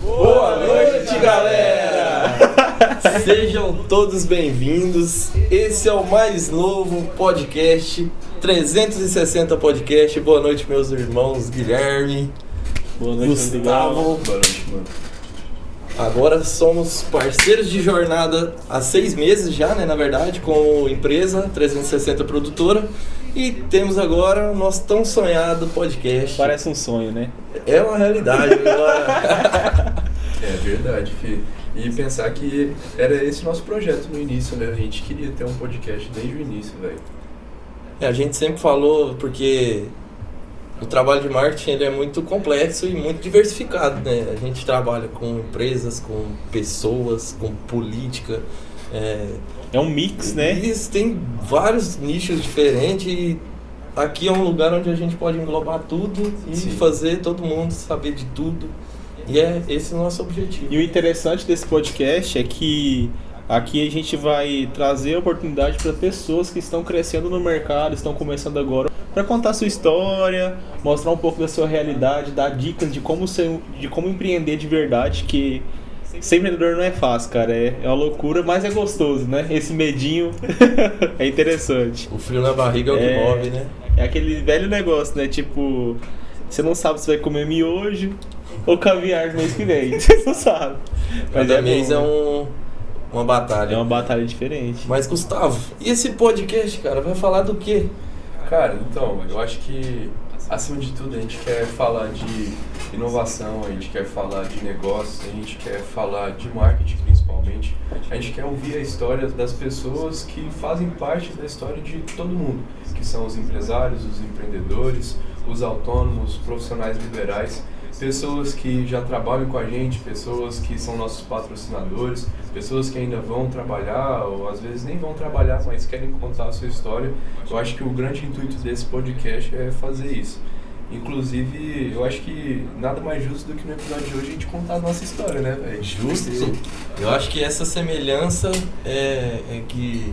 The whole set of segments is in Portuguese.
Boa noite, galera! Sejam todos bem-vindos. Esse é o mais novo podcast, 360 Podcast. Boa noite, meus irmãos Guilherme, boa noite, Gustavo. Boa noite, mano. Agora somos parceiros de jornada há 6 meses já, né? Na verdade, como empresa 360 Produtora. E temos agora o nosso tão sonhado podcast. Parece um sonho, né? É uma realidade agora. É verdade, filho. E pensar que era esse nosso projeto no início, né? A gente queria ter um podcast desde o início, velho. A gente sempre falou, porque o trabalho de marketing ele é muito complexo e muito diversificado, né? A gente trabalha com empresas, com pessoas, com política. É um mix, né? Isso, tem vários nichos diferentes e aqui é um lugar onde a gente pode englobar tudo e Sim. fazer todo mundo saber de tudo. E é esse o nosso objetivo. E o interessante desse podcast é que aqui a gente vai trazer oportunidade para pessoas que estão crescendo no mercado, estão começando agora, para contar sua história, mostrar um pouco da sua realidade, dar dicas de como empreender de verdade, que ser empreendedor não é fácil, cara. É uma loucura, mas é gostoso, né? Esse medinho é interessante. O frio na barriga é o que move, né? É aquele velho negócio, né? Tipo, você não sabe se vai comer miojo ou caviar no mês que vem. Você não sabe. Mas Cada mês uma batalha. É uma batalha diferente. Mas, Gustavo, e esse podcast, cara, vai falar do quê? Cara, então, eu acho que, acima de tudo, a gente quer falar de inovação, a gente quer falar de negócios, a gente quer falar de marketing, principalmente. A gente quer ouvir a história das pessoas que fazem parte da história de todo mundo, que são os empresários, os empreendedores, os autônomos, os profissionais liberais, pessoas que já trabalham com a gente, pessoas que são nossos patrocinadores, pessoas que ainda vão trabalhar ou às vezes nem vão trabalhar, mas querem contar a sua história. Eu acho que o grande intuito desse podcast é fazer isso. Inclusive, eu acho que nada mais justo do que no episódio de hoje a gente contar a nossa história, né, velho? Justo. Eu acho que essa semelhança é que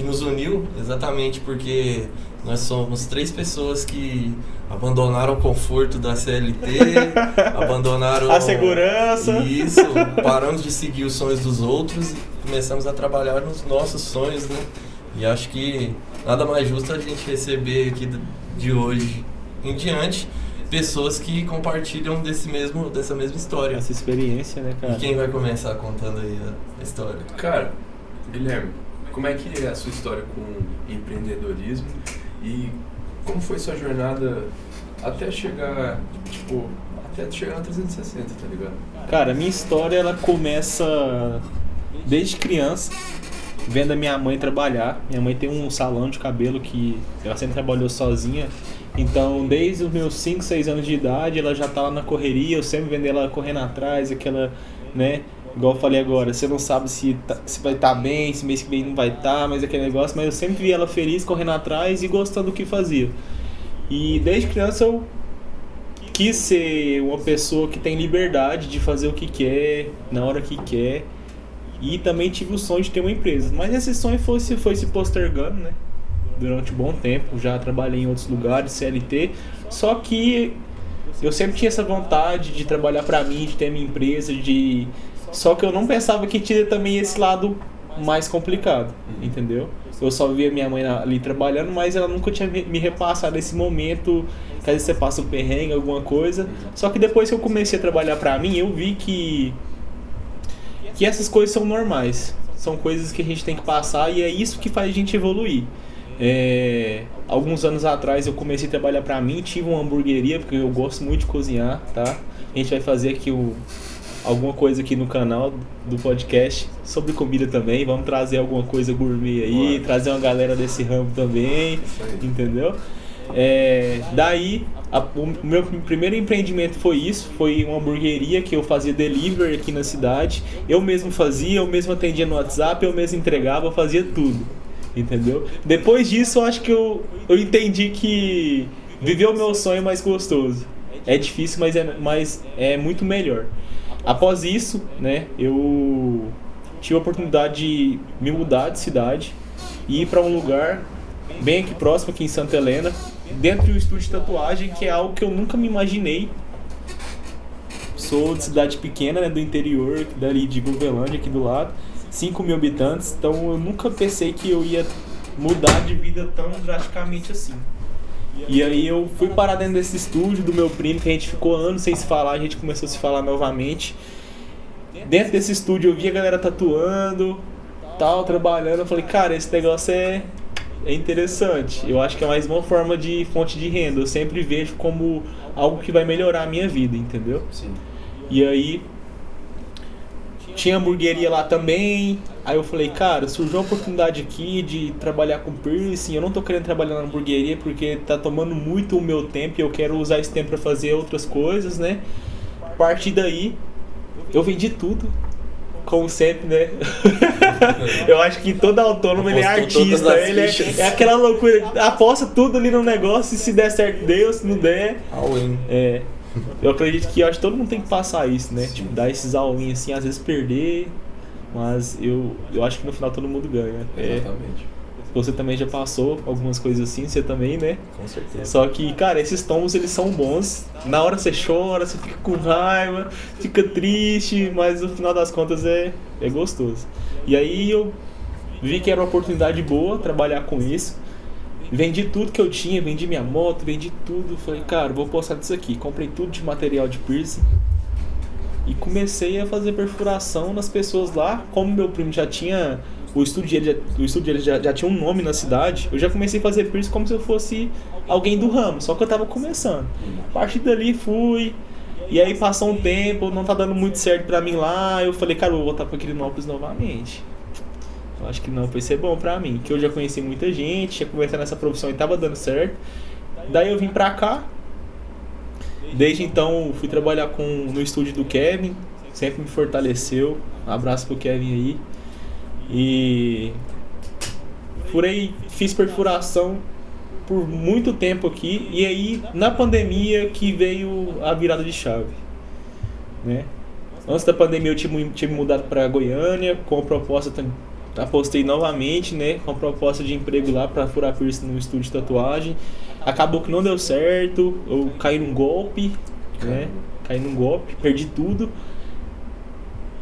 nos uniu, exatamente porque nós somos 3 pessoas que abandonaram o conforto da CLT, abandonaram a segurança. Isso, paramos de seguir os sonhos dos outros e começamos a trabalhar nos nossos sonhos, né? E acho que nada mais justo a gente receber aqui de hoje em diante pessoas que compartilham dessa mesma história. Essa experiência, né, cara? E quem vai começar contando aí a história? Cara, Guilherme, como é que é a sua história com empreendedorismo e como foi sua jornada até chegar na 360, tá ligado? Cara, a minha história ela começa desde criança, vendo a minha mãe trabalhar. Minha mãe tem um salão de cabelo que ela sempre trabalhou sozinha. Então, desde os meus 5, 6 anos de idade, ela já tá lá na correria, eu sempre vendo ela correndo atrás, aquela, né? Igual eu falei agora, você não sabe se vai estar bem, se mês que vem não vai estar, mas aquele negócio, mas eu sempre vi ela feliz, correndo atrás e gostando do que fazia. E desde criança eu quis ser uma pessoa que tem liberdade de fazer o que quer, na hora que quer. E também tive o sonho de ter uma empresa. Mas esse sonho foi se postergando, né? Durante um bom tempo, já trabalhei em outros lugares, CLT. Só que eu sempre tinha essa vontade de trabalhar pra mim, de ter minha empresa, Só que eu não pensava que tinha também esse lado mais complicado, entendeu? Eu só via minha mãe ali trabalhando, mas ela nunca tinha me repassado esse momento, que às vezes você passa um perrengue, alguma coisa. Só que depois que eu comecei a trabalhar pra mim, eu vi que essas coisas são normais. São coisas que a gente tem que passar e é isso que faz a gente evoluir. Alguns anos atrás eu comecei a trabalhar pra mim, tive uma hamburgueria, porque eu gosto muito de cozinhar, tá? A gente vai fazer aqui alguma coisa aqui no canal do podcast sobre comida também. Vamos trazer alguma coisa gourmet aí, trazer uma galera desse ramo também, entendeu? Daí, o meu primeiro empreendimento foi uma hamburgueria que eu fazia delivery aqui na cidade. Eu mesmo fazia, eu mesmo atendia no WhatsApp, eu mesmo entregava, eu fazia tudo, entendeu? Depois disso, eu acho que eu entendi que viver o meu sonho é mais gostoso. É difícil, mas é muito melhor. Após isso, né, eu tive a oportunidade de me mudar de cidade e ir para um lugar bem aqui próximo, aqui em Santa Helena, dentro do estúdio de tatuagem, que é algo que eu nunca me imaginei sou de cidade pequena, né, do interior, dali de Govelândia, aqui do lado, 5 mil habitantes, então eu nunca pensei que eu ia mudar de vida tão drasticamente assim. E aí eu fui parar dentro desse estúdio do meu primo, que a gente ficou anos sem se falar, a gente começou a se falar novamente. Dentro desse estúdio eu vi a galera tatuando, tal, trabalhando, eu falei, cara, esse negócio é interessante. Eu acho que é mais uma forma de fonte de renda. Eu sempre vejo como algo que vai melhorar a minha vida, entendeu? Sim. E aí tinha hamburgueria lá também. Aí eu falei, cara, surgiu uma oportunidade aqui de trabalhar com piercing. Eu não tô querendo trabalhar na hamburgueria porque tá tomando muito o meu tempo e eu quero usar esse tempo pra fazer outras coisas, né? A partir daí, eu vendi tudo. Como sempre, né? Eu acho que todo autônomo ele é artista, ele é aquela loucura, aposta tudo ali no negócio e se der certo deu, se não der. All-in. É. Eu acredito que acho que todo mundo tem que passar isso, né? Tipo, dar esses all-in assim, às vezes perder, mas eu acho que no final todo mundo ganha. Exatamente. Você também já passou algumas coisas assim, você também, né? Com certeza. Só que, cara, esses tombos eles são bons. Na hora você chora, você fica com raiva, fica triste, mas no final das contas é gostoso. E aí eu vi que era uma oportunidade boa trabalhar com isso. Vendi tudo que eu tinha, vendi minha moto, vendi tudo. Falei, cara, vou postar disso aqui. Comprei tudo de material de piercing. E comecei a fazer perfuração nas pessoas lá. Como meu primo já tinha... O estúdio dele já tinha um nome na cidade. Eu já comecei a fazer piercing como se eu fosse alguém do ramo. Só que eu tava começando. A partir dali fui. E aí passou um tempo, não tá dando muito certo pra mim lá. Eu falei, cara, eu vou voltar pra Quirinópolis novamente. Eu acho que não vai ser bom pra mim. Que eu já conheci muita gente, tinha começado nessa profissão e tava dando certo. Daí eu vim pra cá. Desde então fui trabalhar no estúdio do Kevin. Sempre me fortaleceu. Um abraço pro Kevin aí. E fiz perfuração por muito tempo aqui. E aí na pandemia que veio a virada de chave, né? Antes da pandemia eu tinha me mudado para Goiânia com a proposta, apostei novamente, né, com a proposta de emprego lá para furar piercing no estúdio de tatuagem. Acabou que não deu certo, eu caí num golpe, né? Perdi tudo.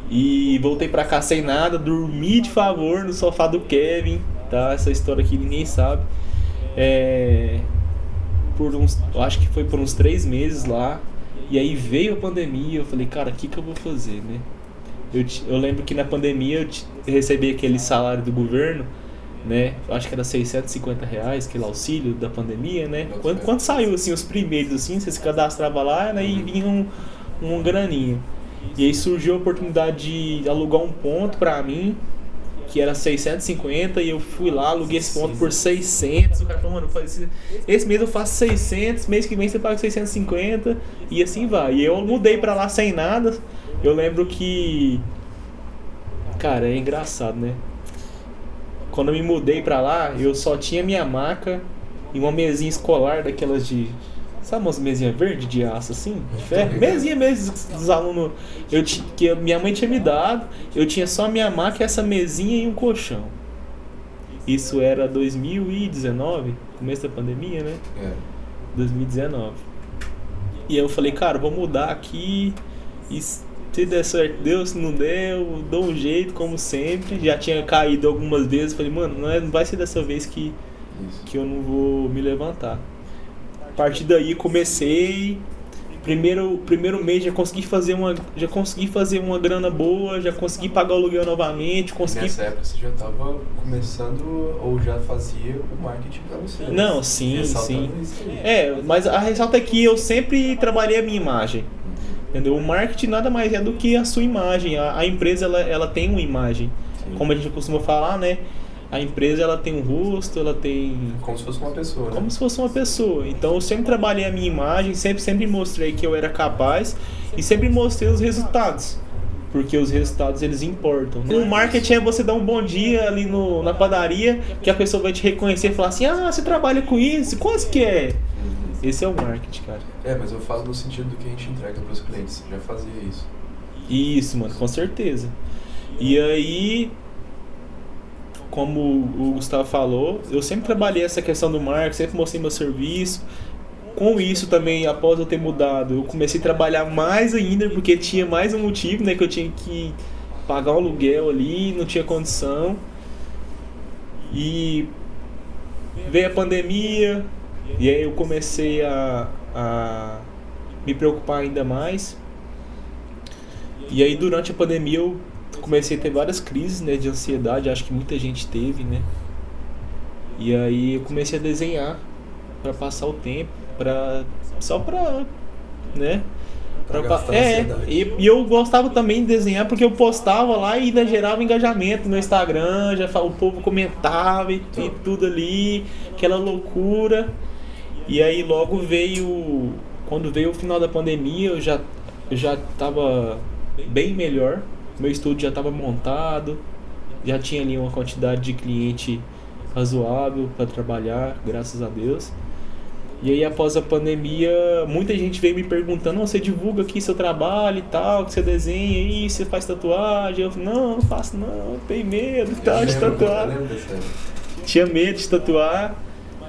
E voltei pra cá sem nada, dormi de favor no sofá do Kevin, tá? Essa história aqui ninguém sabe. Acho que foi por uns 3 meses lá. E aí veio a pandemia, eu falei, cara, o que eu vou fazer, né? Eu lembro que na pandemia eu recebi aquele salário do governo, né? Acho que era R$650, aquele auxílio da pandemia, né? Quando saiu assim os primeiros, assim, você se cadastrava lá, né? E vinha um graninho. E aí surgiu a oportunidade de alugar um ponto pra mim, que era 650, e eu fui lá, aluguei esse ponto por 600. O cara falou, mano, esse mês eu faço 600, mês que vem você paga 650, e assim vai. E eu mudei pra lá sem nada. Eu lembro que... Cara, é engraçado, né? Quando eu me mudei pra lá, eu só tinha minha maca e uma mesinha escolar daquelas de... Sabe umas mesinhas verdes de aço assim? De ferro? Mesinha mesmo dos alunos que minha mãe tinha me dado. Eu tinha só a minha maca, essa mesinha e um colchão. Isso era 2019, começo da pandemia, né? 2019. E aí eu falei, cara, vou mudar aqui. E se der certo, deu. Se não der, eu dou um jeito, como sempre. Já tinha caído algumas vezes. Falei, mano, não vai ser dessa vez que eu não vou me levantar. A partir daí comecei, primeiro mês já consegui fazer uma grana boa, já consegui pagar o aluguel novamente, Nessa época você já estava começando ou já fazia o marketing para você? Não, sim. Mas a ressalta é que eu sempre trabalhei a minha imagem. Entendeu? O marketing nada mais é do que a sua imagem. A empresa ela tem uma imagem. Sim. Como a gente costuma falar, né? A empresa ela tem um rosto, ela tem... Como se fosse uma pessoa, né? Como se fosse uma pessoa. Então eu sempre trabalhei a minha imagem, sempre mostrei que eu era capaz e sempre mostrei os resultados. Porque os resultados eles importam. O marketing é você dar um bom dia ali na padaria, que a pessoa vai te reconhecer e falar assim, você trabalha com isso, quanto que é? Esse é o marketing, cara. Mas eu falo no sentido do que a gente entrega para os clientes. Você já fazia isso? Isso, mano, com certeza. E aí... Como o Gustavo falou, eu sempre trabalhei essa questão do marketing, sempre mostrei meu serviço. com isso também, após eu ter mudado, eu comecei a trabalhar mais ainda, porque tinha mais um motivo, né? Que eu tinha que pagar um aluguel ali, não tinha condição. E veio a pandemia, e aí eu comecei a me preocupar ainda mais. E aí durante a pandemia eu comecei a ter várias crises, né, de ansiedade, acho que muita gente teve, né? E aí eu comecei a desenhar para passar o tempo, só pra, né? Pra gastar a ansiedade. E eu gostava também de desenhar porque eu postava lá e ainda gerava engajamento no Instagram, o povo comentava e tudo ali, aquela loucura. E aí logo quando veio o final da pandemia, eu já tava bem melhor, meu estúdio já estava montado, já tinha ali uma quantidade de cliente razoável para trabalhar, graças a Deus. E aí após a pandemia, muita gente veio me perguntando: você divulga aqui seu trabalho e tal, que você desenha aí, você faz tatuagem? Eu falei: não faço não, tenho medo e tal de tatuar. Tinha medo de tatuar,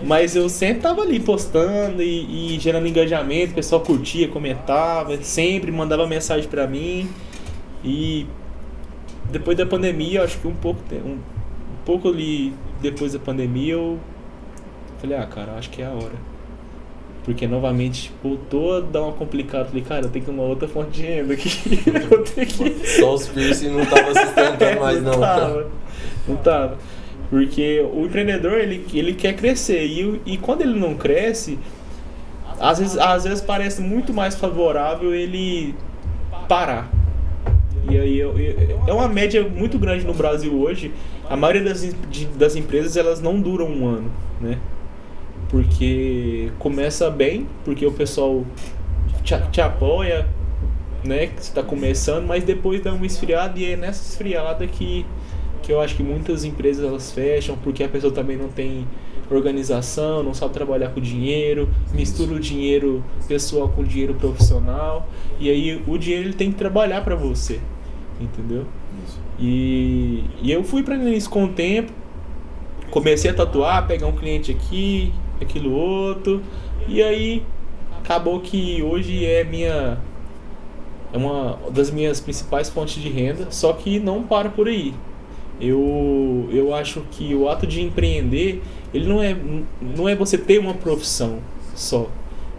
mas eu sempre tava ali postando e gerando engajamento, o pessoal curtia, comentava, sempre mandava mensagem pra mim. E depois da pandemia, acho que um pouco ali depois da pandemia, eu falei: cara, acho que é a hora. Porque novamente voltou a dar uma complicada. Falei: cara, eu tenho que ir uma outra fonte de renda aqui. Eu tenho que... Só os piercing não tava sustentando mais não. Não tava. Porque o empreendedor, ele quer crescer. E quando ele não cresce, às vezes parece muito mais favorável ele parar. E aí é uma média muito grande no Brasil hoje. A maioria das empresas, elas não duram um ano, né? Porque começa bem, porque o pessoal te apoia, né? Que você está começando, mas depois dá uma esfriada, e é nessa esfriada que eu acho que muitas empresas elas fecham, porque a pessoa também não tem organização, não sabe trabalhar com dinheiro, mistura o dinheiro pessoal com o dinheiro profissional, e aí o dinheiro ele tem que trabalhar para você, entendeu? Isso. E eu fui aprendendo isso com o tempo, comecei a tatuar, pegar um cliente aqui, aquilo outro, e aí acabou que hoje é uma das minhas principais fontes de renda, só que não para por aí. Eu acho que o ato de empreender, ele não é você ter uma profissão só.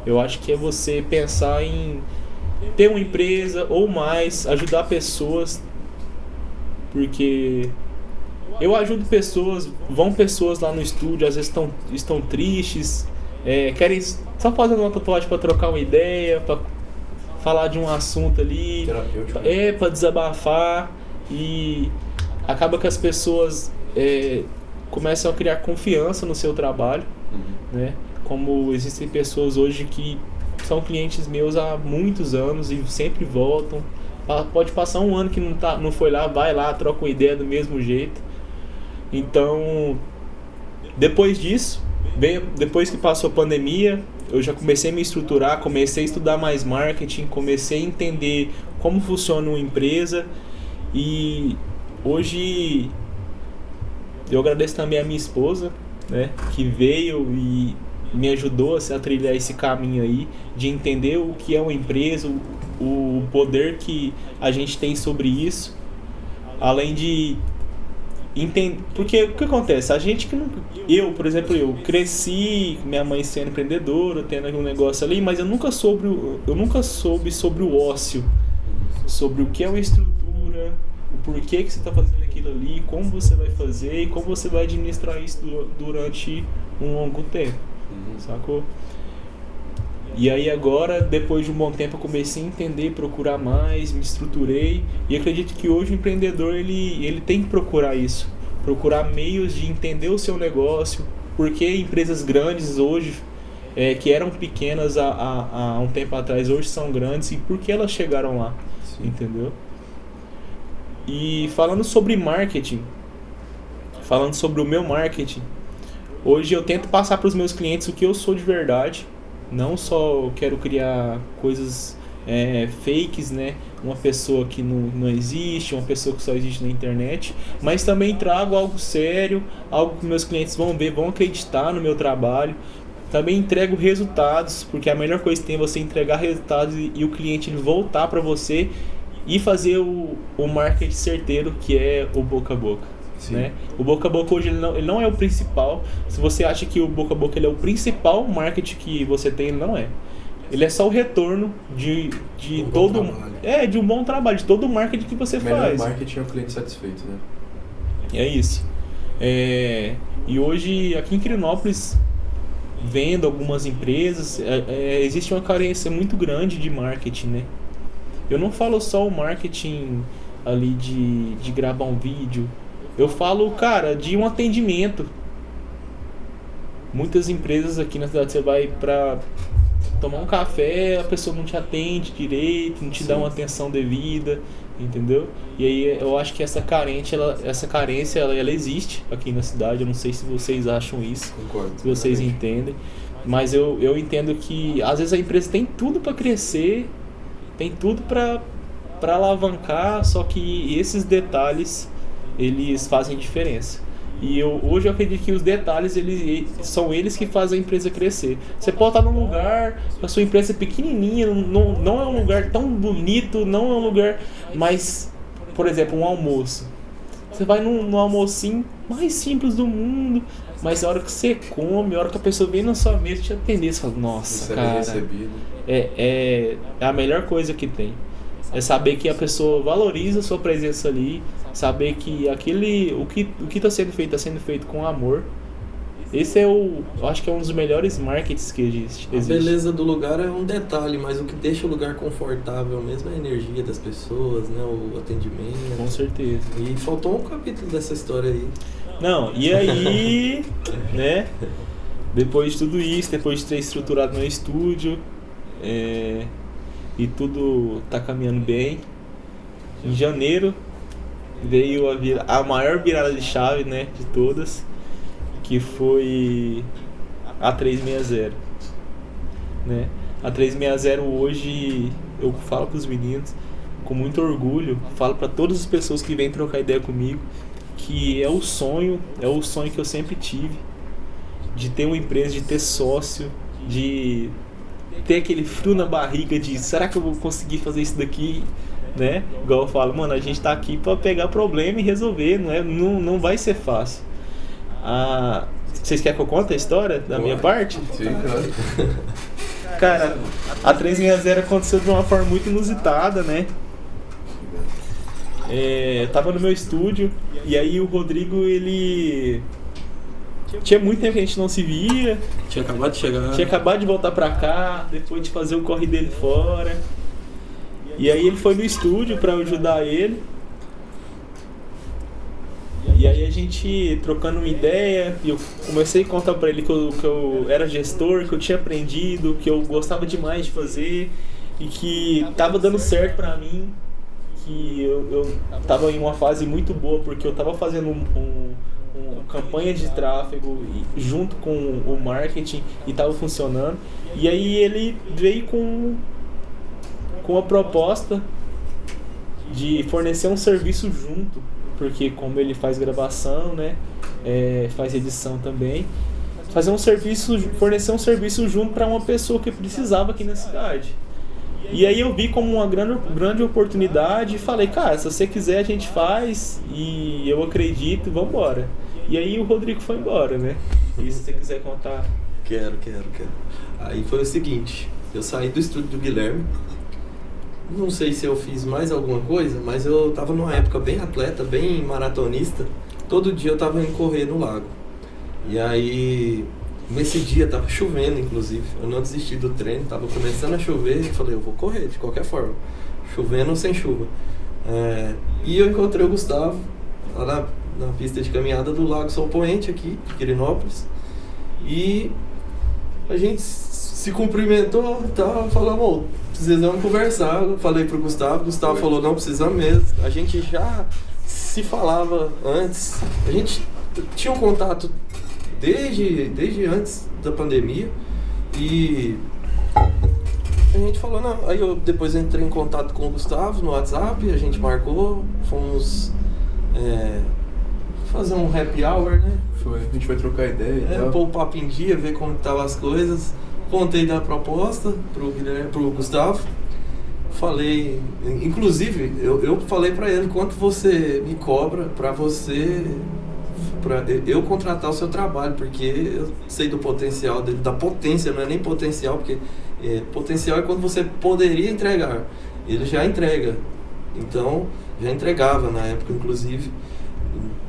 Eu acho que é você pensar em ter uma empresa ou mais, ajudar pessoas, porque eu ajudo pessoas, vão pessoas lá no estúdio, às vezes estão tristes, querem só fazer uma tatuagem para trocar uma ideia, para falar de um assunto ali, para desabafar, e acaba que as pessoas começam a criar confiança no seu trabalho, né? Como existem pessoas hoje que são clientes meus há muitos anos e sempre voltam. Pode passar um ano que não foi lá, vai lá, troca uma ideia do mesmo jeito. Então, depois disso, depois que passou a pandemia, eu já comecei a me estruturar, comecei a estudar mais marketing, comecei a entender como funciona uma empresa, e hoje eu agradeço também a minha esposa, né, que veio e me ajudou a trilhar esse caminho aí, de entender o que é uma empresa, o poder que a gente tem sobre isso, além de entender, porque o que acontece? A gente que não, por exemplo, eu cresci, minha mãe sendo empreendedora, tendo um negócio ali, mas eu nunca soube sobre o ócio, sobre o que é uma estrutura, o porquê que você está fazendo aquilo ali, como você vai fazer e como você vai administrar isso durante um longo tempo, sacou? E aí agora, depois de um bom tempo, eu comecei a entender, procurar mais, me estruturei, e acredito que hoje o empreendedor ele tem que procurar isso, procurar meios de entender o seu negócio, porque empresas grandes hoje, que eram pequenas há um tempo atrás, hoje são grandes, e por que elas chegaram lá, entendeu? E falando sobre marketing, falando sobre o meu marketing, hoje eu tento passar para os meus clientes o que eu sou de verdade. Não só quero criar coisas fakes, né? Uma pessoa que não existe, uma pessoa que só existe na internet, mas também trago algo sério, algo que meus clientes vão ver, vão acreditar no meu trabalho, Também entrego resultados, porque a melhor coisa que tem é você entregar resultados e o cliente ele voltar para você e fazer o marketing certeiro, que é o boca a boca. Né? O boca a boca hoje ele não é o principal. Se você acha que o boca a boca ele é o principal marketing que você tem, ele não é. Ele é só o retorno de todo de um bom trabalho, de todo o marketing que você faz. O marketing é o cliente satisfeito, né? É isso. E hoje aqui em Quirinópolis, vendo algumas empresas, existe uma carência muito grande de marketing, né? Eu não falo só o marketing ali de gravar um vídeo. Eu falo, cara, de um atendimento. Muitas empresas aqui na cidade, você vai pra tomar um café, a pessoa não te atende direito, não te dá uma atenção devida, entendeu? E aí eu acho que essa carência ela existe aqui na cidade. Eu não sei se vocês acham isso, Concordo, se vocês entendem, mas eu entendo que às vezes a empresa tem tudo para crescer, tem tudo para alavancar, só que esses detalhes eles fazem diferença. E hoje eu acredito que os detalhes são eles que fazem a empresa crescer. Você pode estar num lugar, a sua empresa é pequenininha, não é um lugar tão bonito, não é um lugar, mas, por exemplo, um almoço. Você vai num almocinho mais simples do mundo, mas a hora que você come, a hora que a pessoa vem na sua mesa te atender, você fala, nossa, cara, é a melhor coisa que tem. É saber que a pessoa valoriza a sua presença ali, saber que o que está sendo feito com amor. Esse eu acho que é um dos melhores marketings que existe. A beleza do lugar é um detalhe, mas o que deixa o lugar confortável mesmo é a energia das pessoas, né? O atendimento. Com certeza. E faltou um capítulo dessa história aí. Não, e aí, né? Depois de tudo isso, depois de ter estruturado meu estúdio, e tudo tá caminhando bem, em janeiro veio a maior virada de chave, né, de todas, que foi a 360, né? A 360 hoje, eu falo para os meninos com muito orgulho, falo para todas as pessoas que vêm trocar ideia comigo, que é o sonho que eu sempre tive, de ter uma empresa, de ter sócio, de ter aquele frio na barriga de será que eu vou conseguir fazer isso daqui, né? Igual eu falo, mano, a gente tá aqui pra pegar problema e resolver, não vai ser fácil. Vocês querem que eu conte a história da minha parte? Sim, claro. Cara, a 360 aconteceu de uma forma muito inusitada, né? Eu tava no meu estúdio e aí o Rodrigo, ele tinha muito tempo que a gente não se via. Tinha acabado de chegar. Tinha acabado de voltar pra cá, depois de fazer o corre dele fora. E aí ele foi no estúdio pra ajudar ele. E aí a gente trocando uma ideia, e eu comecei a contar pra ele que eu era gestor, que eu tinha aprendido, que eu gostava demais de fazer e que tava dando certo pra mim, que eu tava em uma fase muito boa, porque eu tava fazendo campanhas de tráfego junto com o marketing e tava funcionando. E aí ele veio com a proposta de fornecer um serviço junto, porque como ele faz gravação, né, faz edição também, fornecer um serviço junto para uma pessoa que precisava aqui na cidade. E aí eu vi como uma grande oportunidade e falei, cara, se você quiser a gente faz, e eu acredito, vamos embora. E aí o Rodrigo foi embora, né? E se você quiser contar... Quero. Aí foi o seguinte, eu saí do estúdio do Guilherme, não sei se eu fiz mais alguma coisa, mas eu tava numa época bem atleta, bem maratonista, todo dia eu tava indo correr no lago. E aí, nesse dia tava chovendo, inclusive, eu não desisti do treino, tava começando a chover, e falei, eu vou correr de qualquer forma, chovendo ou sem chuva. E eu encontrei o Gustavo, lá na pista de caminhada do Lago Sol Poente aqui, de Quirinópolis, e a gente se cumprimentou e tal, falamos, precisamos conversar. Eu falei pro Gustavo falou, não, precisamos mesmo. A gente já se falava antes, a gente tinha um contato desde antes da pandemia, e a gente falou, não, aí eu depois entrei em contato com o Gustavo no WhatsApp, a gente marcou, fomos fazer um happy hour, né? A gente foi trocar ideia e tal. Pôr o papo em dia, ver como estavam as coisas. Contei da proposta pro Gustavo. Falei, inclusive, eu falei pra ele quanto você me cobra pra eu contratar o seu trabalho, porque eu sei do potencial dele, da potência, não é nem potencial, porque potencial é quando você poderia entregar. Ele já entrega, então já entregava na época, inclusive,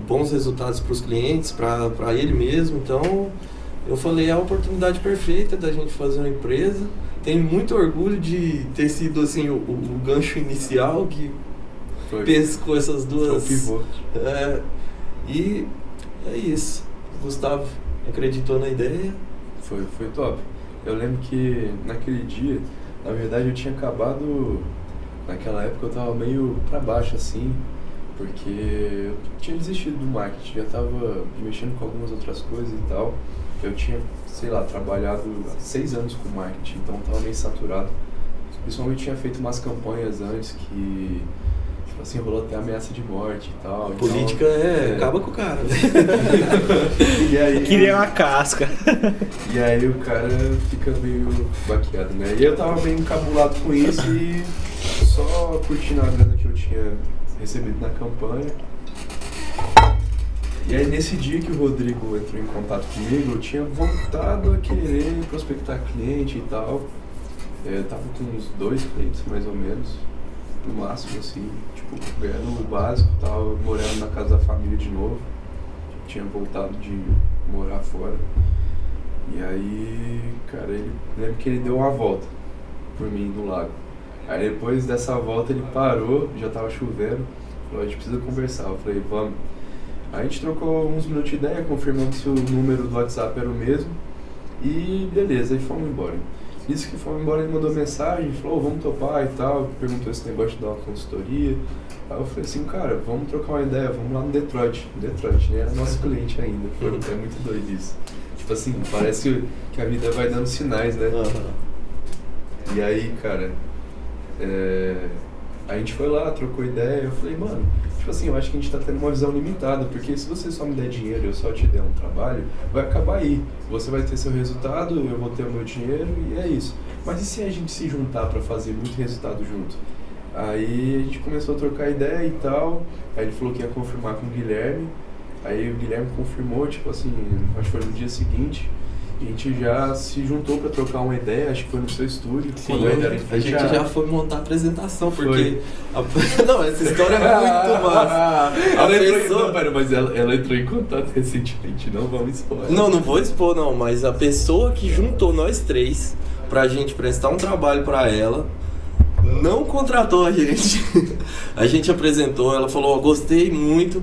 bons resultados para os clientes, para ele mesmo. Então eu falei, é a oportunidade perfeita da gente fazer uma empresa. Tenho muito orgulho de ter sido assim o gancho inicial que pescou essas duas. Foi o pivô. E é isso. O Gustavo acreditou na ideia. Foi top. Eu lembro que naquele dia, na verdade eu tinha acabado. Naquela época eu tava meio pra baixo assim, porque eu tinha desistido do marketing, já tava mexendo com algumas outras coisas e tal. Eu tinha, sei lá, trabalhado 6 anos com marketing, então eu tava meio saturado. Principalmente tinha feito umas campanhas antes que, tipo assim, rolou até ameaça de morte e tal. Política acaba com o cara. E aí, queria uma casca. E aí o cara fica meio baqueado, né? E eu tava bem encabulado com isso e só curtindo a grana que eu tinha recebido na campanha. E aí nesse dia que o Rodrigo entrou em contato comigo, eu tinha voltado a querer prospectar cliente e tal. Eu tava com uns 2 clientes mais ou menos, no máximo assim, tipo, ganhando o básico, tava morando na casa da família de novo. Tinha voltado de morar fora. E aí, cara, lembro que ele deu uma volta por mim no lago. Aí depois dessa volta ele parou, já tava chovendo, falou, a gente precisa conversar. Eu falei, vamos. Aí a gente trocou uns minutos de ideia, confirmando se o número do WhatsApp era o mesmo. E beleza, aí fomos embora. Isso que fomos embora, ele mandou mensagem, falou, vamos topar e tal, perguntou esse negócio de dar uma consultoria. Aí eu falei assim, cara, vamos trocar uma ideia, vamos lá no Detroit, né? Era nosso cliente ainda, é muito doido isso. Tipo assim, parece que a vida vai dando sinais, né? Uhum. E aí, cara, a gente foi lá, trocou ideia, eu falei, mano, tipo assim, eu acho que a gente tá tendo uma visão limitada, porque se você só me der dinheiro e eu só te der um trabalho, vai acabar aí. Você vai ter seu resultado, eu vou ter o meu dinheiro e é isso. Mas e se a gente se juntar pra fazer muito resultado junto? Aí a gente começou a trocar ideia e tal, aí ele falou que ia confirmar com o Guilherme, aí o Guilherme confirmou, tipo assim, acho que foi no dia seguinte, e a gente já se juntou pra trocar uma ideia, acho que foi no seu estúdio. Sim, a gente já foi montar a apresentação, porque... Não, essa história é muito massa. Mas ela entrou em contato recentemente, não vamos expor. Não vou expor não, mas a pessoa que juntou nós 3 pra gente prestar um trabalho pra ela, não contratou a gente. A gente apresentou, ela falou, gostei muito.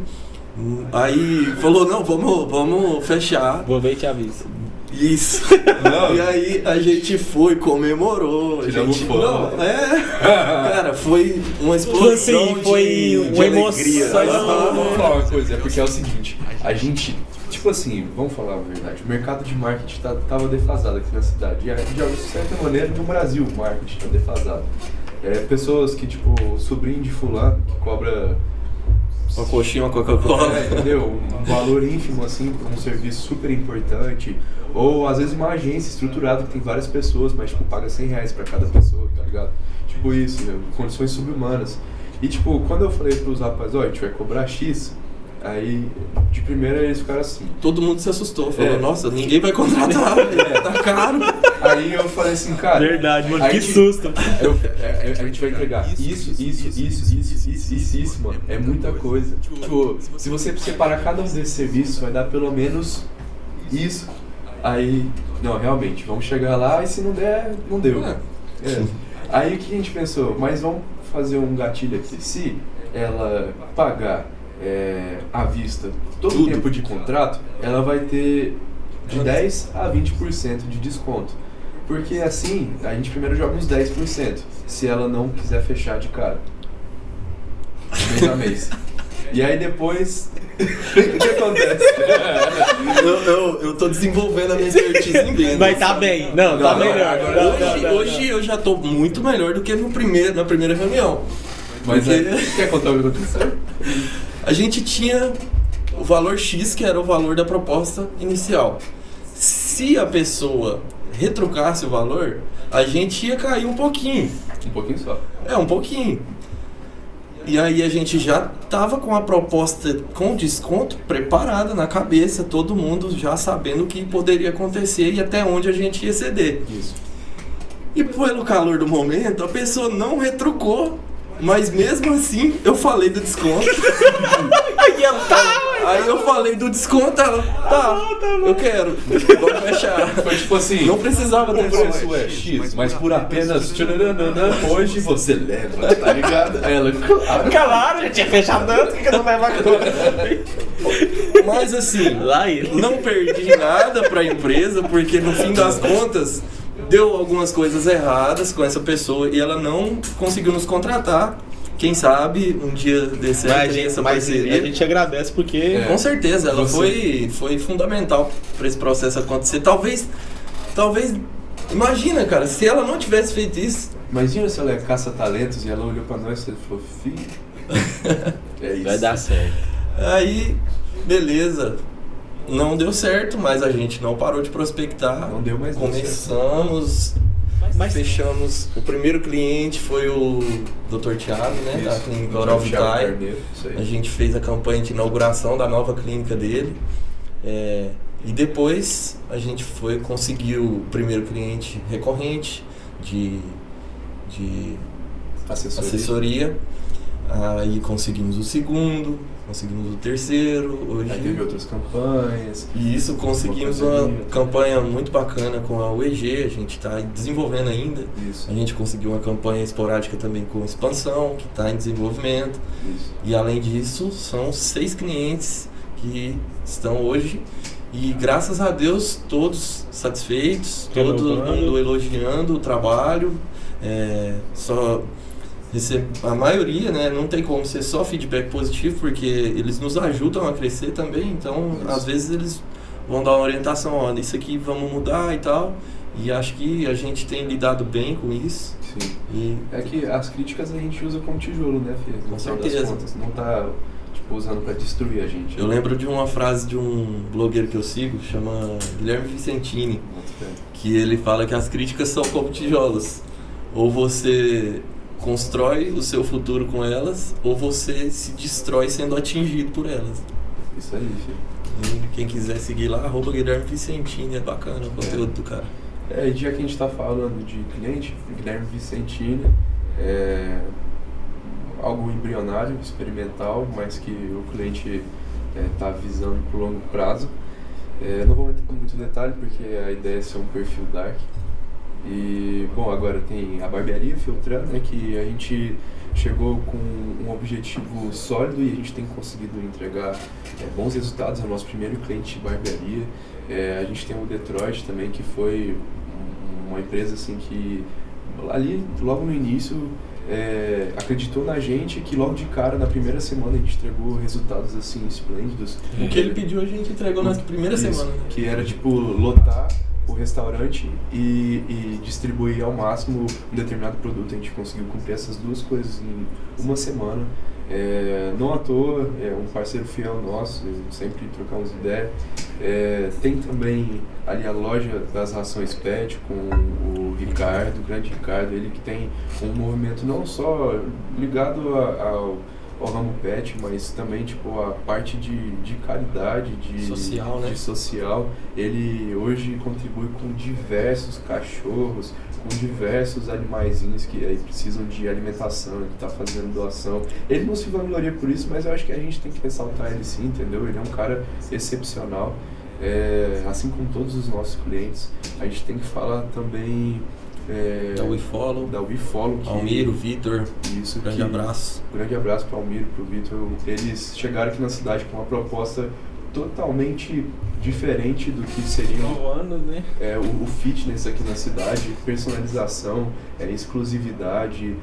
Aí falou, não, vamos fechar. Vou ver e te aviso. Isso. Não. E aí a gente foi, comemorou. Tiramos foto. Cara, foi uma explosão foi uma emoção. Mas vamos falar uma coisa, é porque é o seguinte, a gente, tipo assim, vamos falar a verdade, o mercado de marketing tava defasado aqui na cidade. E de certa maneira no Brasil o marketing tá defasado. Pessoas que, tipo, o sobrinho de fulano que cobra uma coxinha, uma Coca-Cola. Entendeu? Um valor ínfimo, assim, por um serviço super importante. Ou, às vezes, uma agência estruturada que tem várias pessoas, mas, tipo, paga R$100 pra cada pessoa, tá ligado? Tipo isso, condições subhumanas. E, tipo, quando eu falei pros rapazes, a gente vai cobrar X, aí, de primeira, eles ficaram assim. Todo mundo se assustou, falou, nossa, ninguém vai contratar, tá caro. Aí eu falei assim, cara... Verdade, mano, que susto. A gente vai entregar isso, mano. É muita coisa. Tipo, se você separar cada um desses serviços, vai dar pelo menos isso. Aí, não, realmente, vamos chegar lá e se não der, não deu. Aí o que a gente pensou? Mas vamos fazer um gatilho aqui. Se ela pagar à vista todo o tempo de contrato, ela vai ter de 10% a 20% de desconto. Porque assim, a gente primeiro joga uns 10%, se ela não quiser fechar de cara. Mês a mês. E aí depois, o que acontece? Eu tô desenvolvendo a minha expertise em vendas. Mas tá bem, tá melhor. Hoje eu já tô muito melhor do que na primeira reunião. Mas quer contar o que aconteceu? A gente tinha o valor X, que era o valor da proposta inicial. Se a pessoa retrucasse o valor, a gente ia cair um pouquinho. Um pouquinho só. Um pouquinho. E aí a gente já tava com a proposta com desconto preparada na cabeça, todo mundo já sabendo o que poderia acontecer e até onde a gente ia ceder. Isso. E pelo calor do momento, a pessoa não retrucou, mas mesmo assim eu falei do desconto. Aí eu falei do desconto, ela, eu quero, vamos fechar. Foi tipo assim, Não precisava ter o preço é X, mas por apenas hoje você leva, tá ligado? Ela, Claro, já tinha fechado antes, que não leva agora. Mas assim, não perdi nada pra empresa, porque no fim das contas deu algumas coisas erradas com essa pessoa e ela não conseguiu nos contratar. Quem sabe um dia desse essa parceria. A gente agradece porque... Com certeza, ela foi fundamental para esse processo acontecer. Talvez, imagina, cara, se ela não tivesse feito isso... Imagina se ela é caça-talentos e ela olhou pra nós e falou, filho, é isso. Vai dar certo. Aí, beleza, não deu certo, mas a gente não parou de prospectar. Não deu mais. Começamos... Mas fechamos, o primeiro cliente foi o Dr. Thiago, né, da clínica Oral Vitae. A gente fez a campanha de inauguração da nova clínica dele. E depois a gente conseguiu o primeiro cliente recorrente de assessoria. Aí conseguimos o segundo, conseguimos o terceiro. Hoje aí teve outras campanhas. E isso, conseguimos uma campanha muito bacana com a UEG, a gente está desenvolvendo ainda. Isso. A gente conseguiu uma campanha esporádica também com expansão, que está em desenvolvimento. Isso. E além disso, são 6 clientes que estão hoje. E graças a Deus, todos satisfeitos, todo mundo elogiando o trabalho. A maioria, né, não tem como ser só feedback positivo, porque eles nos ajudam a crescer também, então às vezes eles vão dar uma orientação, ó, isso aqui vamos mudar e tal, e acho que a gente tem lidado bem com isso. Sim. E é que as críticas a gente usa como tijolo, né, Fê? Com certeza. Não tá usando pra destruir a gente. Eu lembro de uma frase de um blogueiro que eu sigo, chama Guilherme Vicentini, que ele fala que as críticas são como tijolos, ou você constrói o seu futuro com elas, ou você se destrói sendo atingido por elas. Isso aí, filho. E quem quiser seguir lá, @Guilherme Vicentini, é bacana o conteúdo do cara. E já que a gente tá falando de cliente, Guilherme Vicentini é algo embrionário, experimental, mas que o cliente tá visando por longo prazo. Não vou entrar com muito detalhe, porque a ideia é ser um perfil dark. E, bom, agora tem a barbearia Filtran, né, que a gente chegou com um objetivo sólido e a gente tem conseguido entregar bons resultados. É o nosso primeiro cliente de barbearia. A gente tem o Detroit também, que foi uma empresa assim que ali, logo no início, acreditou na gente, que logo de cara, na primeira semana, a gente entregou resultados assim esplêndidos. O que ele pediu, a gente entregou na primeira semana. Que era tipo lotar o restaurante e distribuir ao máximo um determinado produto. A gente conseguiu cumprir essas duas coisas em uma semana. Não à toa, é um parceiro fiel nosso, sempre trocamos ideia. Tem também ali a loja das rações PET com o Ricardo, o grande Ricardo, ele que tem um movimento não só ligado ao ramo PET, mas também tipo a parte de caridade, social, né? De social. Ele hoje contribui com diversos cachorros, com diversos animaizinhos que aí precisam de alimentação, ele está fazendo doação. Ele não se vangloria por isso, mas eu acho que a gente tem que ressaltar ele sim, entendeu? Ele é um cara excepcional, assim como todos os nossos clientes. A gente tem que falar também da WeFollow, Almiro, Vitor, isso, grande abraço. Grande abraço para o Almiro, para o Vitor. Eles chegaram aqui na cidade com uma proposta totalmente diferente do que seria né? O fitness aqui na cidade, personalização, exclusividade,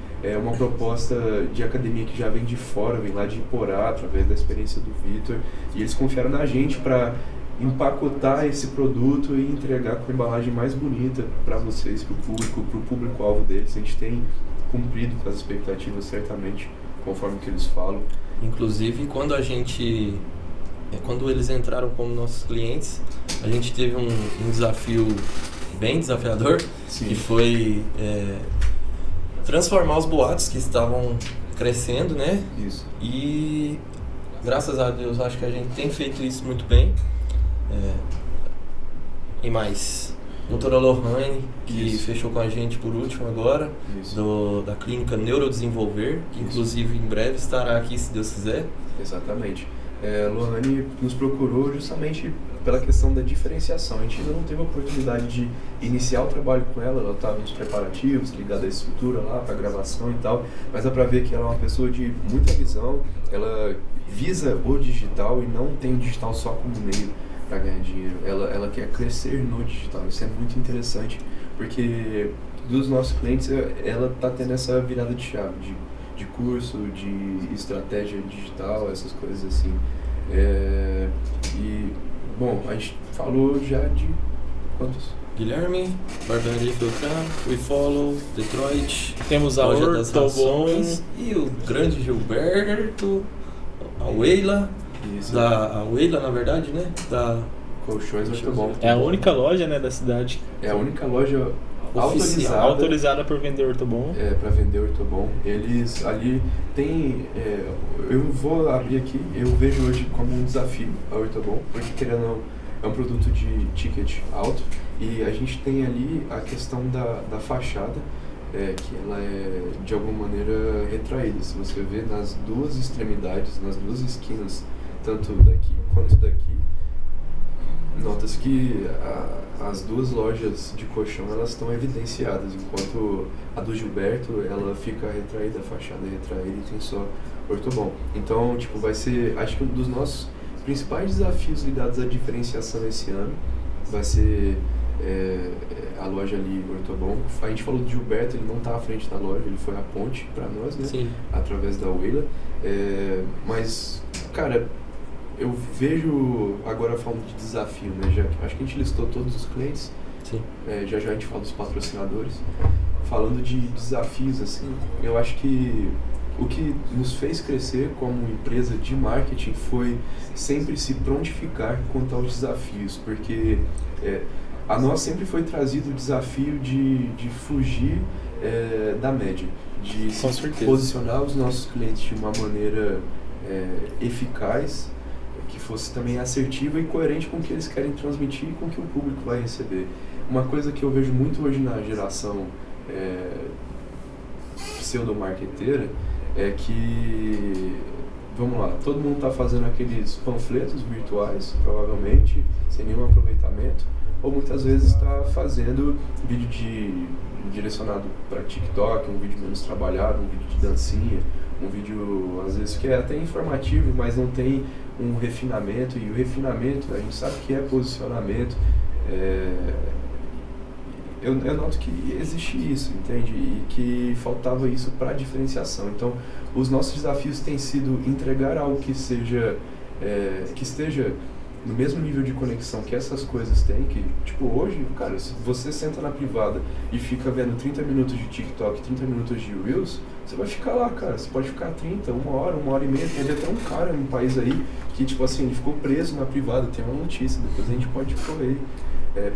uma proposta de academia que já vem de fora, vem lá de Iporá, através da experiência do Vitor, e eles confiaram na gente para empacotar esse produto e entregar com a embalagem mais bonita para vocês, para o público, para o público-alvo deles. A gente tem cumprido com as expectativas, certamente, conforme que eles falam. Inclusive, quando a gente quando eles entraram como nossos clientes, a gente teve um desafio bem desafiador, Sim. que foi transformar os boatos que estavam crescendo, né? Isso. E graças a Deus acho que a gente tem feito isso muito bem. E mais, doutora Lohane, que Isso. fechou com a gente por último agora, Isso. da clínica Neurodesenvolver, que Isso. inclusive em breve estará aqui, se Deus quiser. Exatamente. Lohane nos procurou justamente pela questão da diferenciação. A gente ainda não teve a oportunidade de iniciar o trabalho com ela estava nos preparativos, ligada à estrutura lá, para gravação e tal, mas dá para ver que ela é uma pessoa de muita visão, ela visa o digital e não tem o digital só como meio para ganhar dinheiro. Ela quer crescer no digital. Isso é muito interessante, porque dos nossos clientes ela está tendo essa virada de chave de curso, de estratégia digital, essas coisas assim. E, bom, a gente falou já de quantos? Guilherme, Barbearia Feltran, We Follow, Detroit, Temos a Loja das Ortobon, Rações e o grande Gilberto, a Weila, Isso. a Weila na verdade, né? Da Colchões Ortobon. é a única loja, né, da cidade É a única loja Oficial. autorizada por vender Ortobon. para vender Ortobon. Eles ali têm... eu vou abrir aqui, eu vejo hoje como um desafio a Ortobon, porque querendo ou não, é um produto de ticket alto, e a gente tem ali a questão da fachada, que ela é de alguma maneira retraída. Se você vê nas duas extremidades, nas duas esquinas, tanto daqui quanto daqui, nota-se que as duas lojas de colchão elas estão evidenciadas, enquanto a do Gilberto ela fica retraída, a fachada é retraída e tem só Ortobon. Então, tipo, vai ser, acho que um dos nossos principais desafios ligados à diferenciação esse ano vai ser a loja ali Ortobon. A gente falou do Gilberto, ele não está à frente da loja, ele foi a ponte para nós, né? Sim. Através da Weila. Mas, cara, eu vejo, agora falando de desafio, né? Acho que a gente listou todos os clientes. Sim. Já a gente fala dos patrocinadores. Falando de desafios, assim, eu acho que o que nos fez crescer como empresa de marketing foi sempre se prontificar quanto aos desafios, porque a nós sempre foi trazido o desafio de fugir da média, de se posicionar os nossos clientes de uma maneira eficaz, que fosse também assertiva e coerente com o que eles querem transmitir e com o que o público vai receber. Uma coisa que eu vejo muito hoje na geração pseudo-marqueteira é que, vamos lá, todo mundo está fazendo aqueles panfletos virtuais, provavelmente, sem nenhum aproveitamento, ou muitas vezes está fazendo vídeo direcionado para TikTok, um vídeo menos trabalhado, um vídeo de dancinha, um vídeo, às vezes, que é até informativo, mas não tem um refinamento, e o refinamento, a gente sabe que é posicionamento. Eu noto que existe isso, entende? E que faltava isso para diferenciação. Então, os nossos desafios têm sido entregar algo que esteja no mesmo nível de conexão que essas coisas têm, que, tipo, hoje, cara, se você senta na privada e fica vendo 30 minutos de TikTok, 30 minutos de Reels, você vai ficar lá, cara. Você pode ficar 30, uma hora e meia. Teve até um cara num país aí que, tipo assim, ele ficou preso na privada. Tem uma notícia, depois a gente pode correr.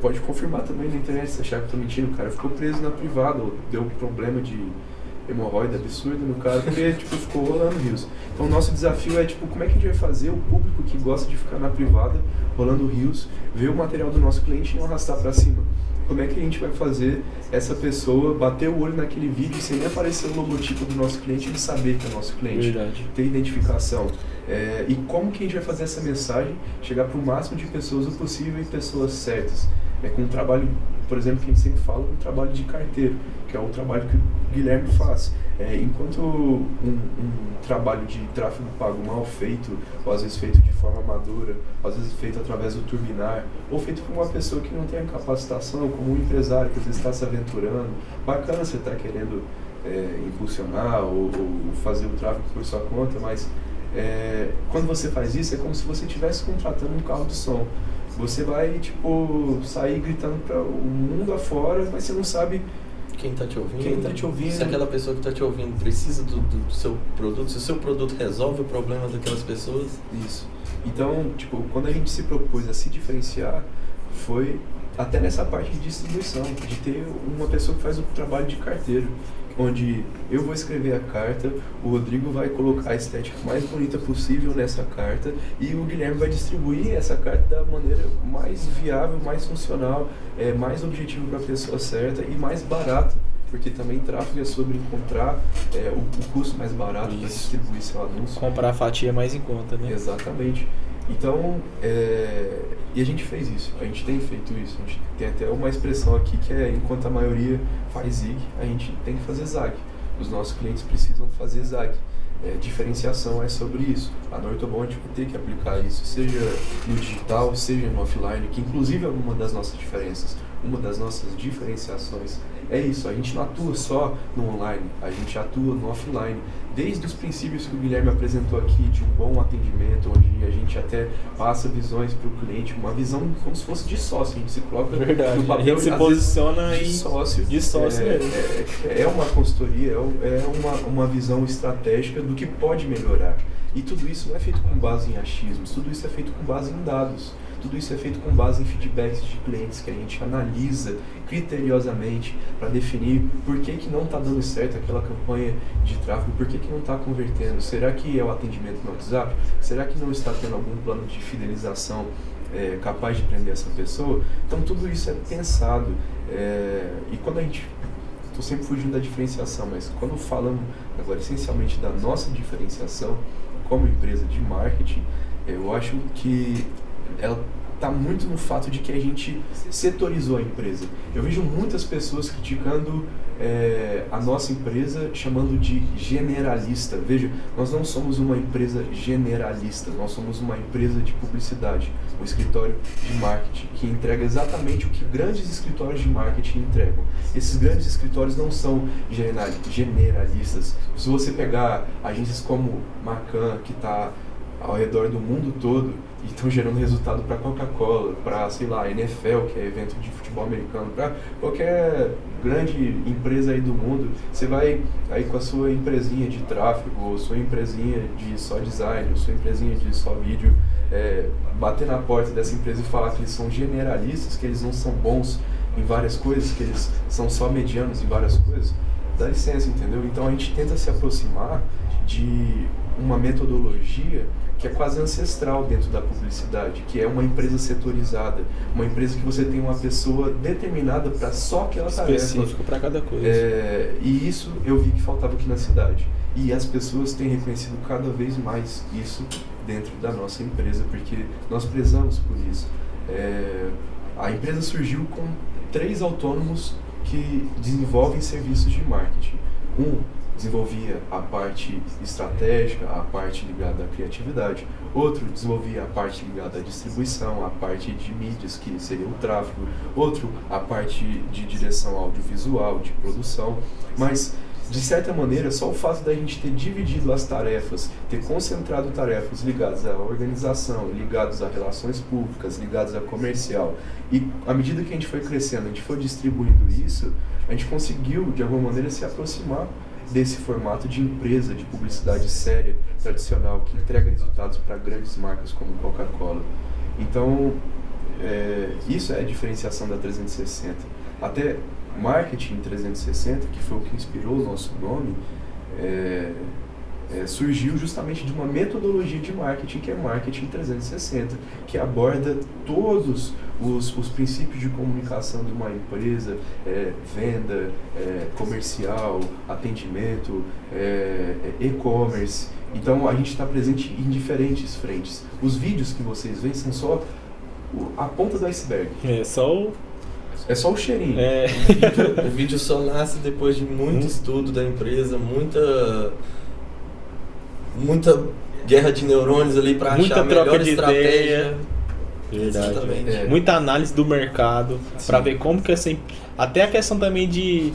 Pode confirmar também na internet, se achar que eu tô mentindo. O cara ficou preso na privada, deu um problema de hemorroida absurdo no cara, porque tipo, ficou rolando rios. Então o nosso desafio é, tipo, como é que a gente vai fazer o público que gosta de ficar na privada, rolando rios, ver o material do nosso cliente e não arrastar para cima? Como é que a gente vai fazer essa pessoa bater o olho naquele vídeo sem nem aparecer o logotipo do nosso cliente e ele saber que é nosso cliente? Verdade. Ter identificação. E como que a gente vai fazer essa mensagem chegar para o máximo de pessoas o possível e pessoas certas? Com um trabalho, por exemplo, que a gente sempre fala, um trabalho de carteiro, que é o trabalho que o Guilherme faz. Enquanto um trabalho de tráfego pago mal feito, ou às vezes feito de forma amadora, ou às vezes feito através do turbinar, ou feito por uma pessoa que não tem a capacitação, como um empresário que às vezes está se aventurando, bacana você estar querendo impulsionar ou fazer o tráfego por sua conta, mas quando você faz isso é como se você estivesse contratando um carro de som. Você vai, tipo, sair gritando para o mundo afora, mas você não sabe quem está te ouvindo. Se aquela pessoa que está te ouvindo precisa do seu produto, se o seu produto resolve o problema daquelas pessoas. Isso. Então, tipo, quando a gente se propôs a se diferenciar, foi até nessa parte de distribuição, de ter uma pessoa que faz o trabalho de carteiro, onde eu vou escrever a carta, o Rodrigo vai colocar a estética mais bonita possível nessa carta e o Guilherme vai distribuir essa carta da maneira mais viável, mais funcional, mais objetivo para a pessoa certa e mais barata, porque também tráfego é sobre encontrar o custo mais barato para distribuir seu anúncio. Comprar a fatia mais em conta, né? Exatamente. Então, e a gente fez isso, a gente tem feito isso, a gente tem até uma expressão aqui que é, enquanto a maioria faz ZIG, a gente tem que fazer ZAG. Os nossos clientes precisam fazer ZAG. Diferenciação é sobre isso. A Nortobon a gente vai ter que aplicar isso, seja no digital, seja no offline, que inclusive é uma das nossas diferenças, uma das nossas diferenciações. É isso, a gente não atua só no online, a gente atua no offline. Desde os princípios que o Guilherme apresentou aqui, de um bom atendimento, onde a gente até passa visões para o cliente, uma visão como se fosse de sócio, a gente se coloca no papel, a gente se posiciona de sócio. De sócio mesmo. É uma consultoria, é uma visão estratégica do que pode melhorar. E tudo isso não é feito com base em achismos, tudo isso é feito com base em dados. Tudo isso é feito com base em feedbacks de clientes que a gente analisa criteriosamente para definir por que não está dando certo aquela campanha de tráfego, por que não está convertendo. Será que é o atendimento no WhatsApp? Será que não está tendo algum plano de fidelização capaz de prender essa pessoa? Então tudo isso é pensado. E quando a gente... Estou sempre fugindo da diferenciação, mas quando falamos agora essencialmente da nossa diferenciação como empresa de marketing, eu acho que ela está muito no fato de que a gente setorizou a empresa. Eu vejo muitas pessoas criticando a nossa empresa, chamando de generalista. Veja, nós não somos uma empresa generalista, nós somos uma empresa de publicidade, um escritório de marketing, que entrega exatamente o que grandes escritórios de marketing entregam. Esses grandes escritórios não são generalistas. Se você pegar agências como Macan, que está ao redor do mundo todo, e estão gerando resultado para Coca-Cola, para, sei lá, NFL, que é evento de futebol americano, para qualquer grande empresa aí do mundo, você vai aí com a sua empresinha de tráfego, ou sua empresinha de só design, ou sua empresinha de só vídeo, bater na porta dessa empresa e falar que eles são generalistas, que eles não são bons em várias coisas, que eles são só medianos em várias coisas, dá licença, entendeu? Então a gente tenta se aproximar de uma metodologia que é quase ancestral dentro da publicidade, que é uma empresa setorizada, uma empresa que você tem uma pessoa determinada para só aquela tarefa. Específico para cada coisa. E isso eu vi que faltava aqui na cidade. E as pessoas têm reconhecido cada vez mais isso dentro da nossa empresa, porque nós prezamos por isso. A empresa surgiu com 3 autônomos que desenvolvem serviços de marketing. Desenvolvia a parte estratégica, a parte ligada à criatividade. Outro desenvolvia a parte ligada à distribuição, a parte de mídias, que seria o tráfego. Outro, a parte de direção audiovisual, de produção. Mas, de certa maneira, só o fato da gente ter dividido as tarefas, ter concentrado tarefas ligadas à organização, ligadas a relações públicas, ligadas a comercial, e à medida que a gente foi crescendo, a gente foi distribuindo isso, a gente conseguiu, de alguma maneira, se aproximar desse formato de empresa de publicidade séria, tradicional, que entrega resultados para grandes marcas como Coca-Cola. Então, isso é a diferenciação da 360. Até Marketing 360, que foi o que inspirou o nosso nome, surgiu justamente de uma metodologia de marketing, que é Marketing 360, que aborda todos os princípios de comunicação de uma empresa, venda, comercial, atendimento, e-commerce. Então a gente está presente em diferentes frentes. Os vídeos que vocês veem são só a ponta do iceberg. É só o cheirinho. O vídeo só nasce depois de muito estudo da empresa, muita guerra de neurônios ali para achar a melhor estratégia. Ideia. Verdade. Muita análise do mercado para ver como que até a questão também de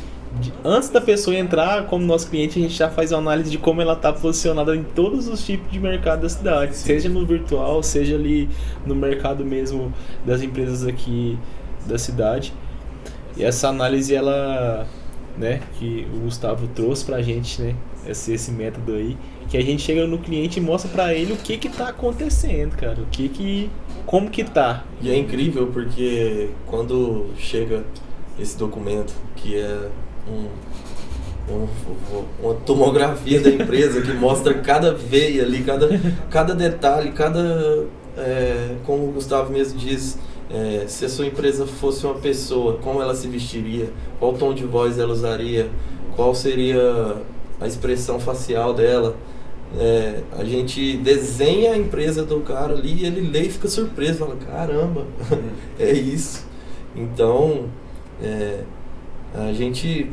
antes da pessoa entrar como nosso cliente, a gente já faz uma análise de como ela está posicionada em todos os tipos de mercado da cidade, seja no virtual, seja ali no mercado mesmo das empresas aqui da cidade. E essa análise, ela, né, que o Gustavo trouxe pra gente, né, esse método aí, Que a gente chega no cliente e mostra pra ele o que tá acontecendo, cara. Como que tá. E é incrível porque quando chega esse documento, que é uma tomografia da empresa, que mostra cada veia ali, cada detalhe, como o Gustavo mesmo diz, se a sua empresa fosse uma pessoa, como ela se vestiria, qual tom de voz ela usaria, qual seria a expressão facial dela. A gente desenha a empresa do cara ali e ele lê e fica surpreso, fala, caramba, é isso. Então, a gente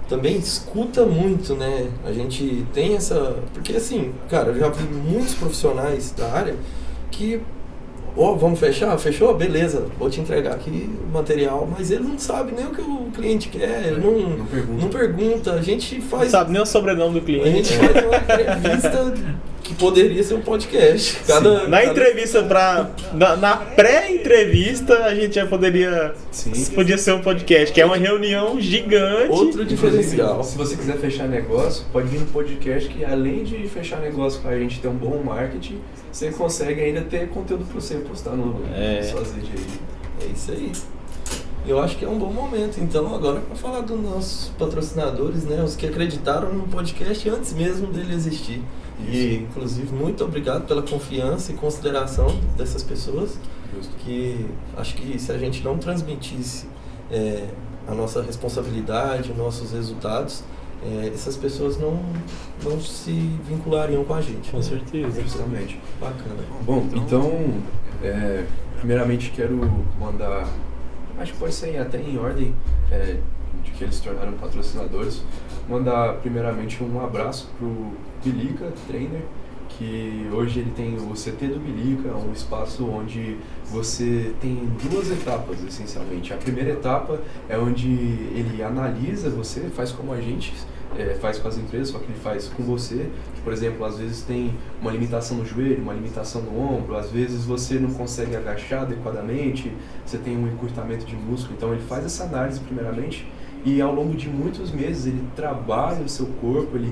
também escuta muito, né? A gente tem essa... Porque assim, cara, eu já vi muitos profissionais da área que... vamos fechar? Fechou? Beleza, vou te entregar aqui o material, mas ele não sabe nem o que o cliente quer, ele não pergunta. A gente faz... Não sabe nem o sobrenome do cliente. A gente faz uma entrevista que poderia ser um podcast. Entrevista na pré-entrevista a gente já poderia... Sim. Podia ser um podcast, que é uma reunião gigante. Outro diferencial. Se você quiser fechar negócio, pode vir no podcast que além de fechar negócio com a gente ter um bom marketing, você consegue ainda ter conteúdo para você postar no suas redes aí. É isso aí. Eu acho que é um bom momento, então, agora para falar dos nossos patrocinadores, né? Os que acreditaram no podcast antes mesmo dele existir. E, inclusive, muito obrigado pela confiança e consideração dessas pessoas. Justo. Que acho que se a gente não transmitisse a nossa responsabilidade, nossos resultados, essas pessoas não se vinculariam com a gente. Com certeza. Justamente. Bacana. Bom, então, primeiramente quero mandar, acho que pode ser até em ordem de que eles se tornaram patrocinadores, mandar primeiramente um abraço pro Bilica Trainer, que hoje ele tem o CT do Bilica, um espaço onde você tem duas etapas, essencialmente. A primeira etapa é onde ele analisa você, faz como a gente faz com as empresas, só que ele faz com você. Por exemplo, às vezes tem uma limitação no joelho, uma limitação no ombro, às vezes você não consegue agachar adequadamente, você tem um encurtamento de músculo. Então ele faz essa análise primeiramente e ao longo de muitos meses ele trabalha o seu corpo, ele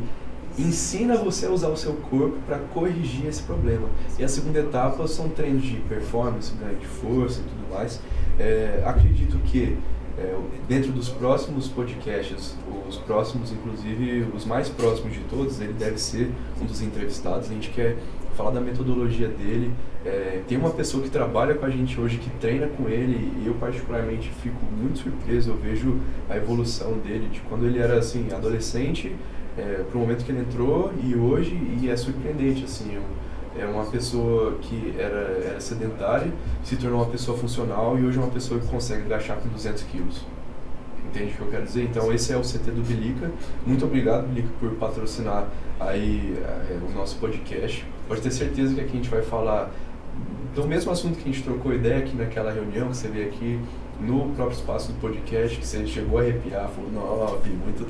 ensina você a usar o seu corpo para corrigir esse problema. E a segunda etapa são treinos de performance, ganho de força e tudo mais. Acredito que dentro dos próximos podcasts, os próximos, inclusive os mais próximos de todos, ele deve ser um dos entrevistados. A gente quer falar da metodologia dele. Tem uma pessoa que trabalha com a gente hoje, que treina com ele, e eu particularmente fico muito surpreso. Eu vejo a evolução dele, de quando ele era assim, adolescente, para o momento que ele entrou e hoje, e é surpreendente, assim, é uma pessoa que era sedentária, se tornou uma pessoa funcional e hoje é uma pessoa que consegue agachar com 200 quilos. Entende o que eu quero dizer? Então esse é o CT do Bilica. Muito obrigado, Bilica, por patrocinar aí o nosso podcast. Pode ter certeza que aqui a gente vai falar do mesmo assunto que a gente trocou ideia aqui naquela reunião, que você veio aqui no próprio espaço do podcast, que você chegou a arrepiar, falou, nossa, muito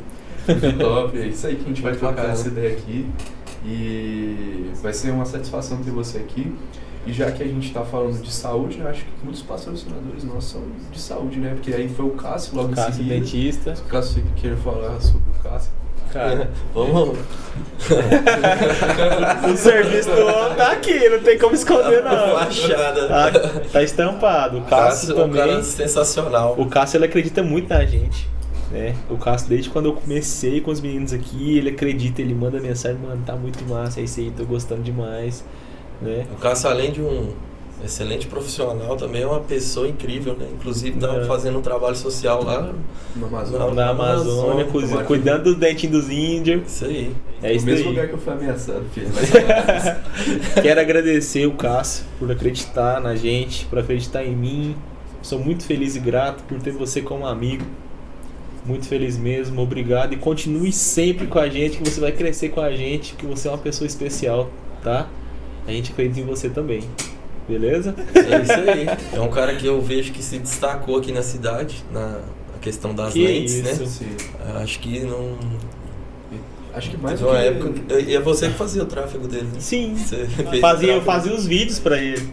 top, é isso aí que a gente vai trocar essa ideia aqui e vai ser uma satisfação ter você aqui. E já que a gente está falando de saúde, eu acho que muitos patrocinadores nossos são de saúde, né? Porque aí foi o Cássio logo em seguida. Cássio, dentista. O Cássio queria falar sobre o Cássio. Cara, vamos. O serviço do homem tá aqui, não tem como esconder não. Tá estampado. O Cássio também. É um cara sensacional. O Cássio, ele acredita muito na gente, né? O Cássio, desde quando eu comecei com os meninos aqui, ele acredita, ele manda mensagem, mano, tá muito massa, é isso aí, tô gostando demais, né? O Cássio, além de um excelente profissional, também é uma pessoa incrível, né? Inclusive, tá fazendo um trabalho social lá na Amazônia, cuidando dos dentinhos dos índios. Isso aí. É isso no mesmo aí. lugar que eu fui ameaçado, filho. Quero agradecer o Cássio por acreditar na gente, por acreditar em mim. Sou muito feliz e grato por ter você como amigo. Muito feliz mesmo, obrigado. E continue sempre com a gente, que você vai crescer com a gente, que você é uma pessoa especial, tá? A gente acredita em você também. Beleza? É isso aí. É um cara que eu vejo que se destacou aqui na cidade, na questão das lentes, isso? né? Sim. Acho que não... Acho que mais uma época, e é você que fazia o tráfego dele, né? Sim. Eu fazia os vídeos pra ele.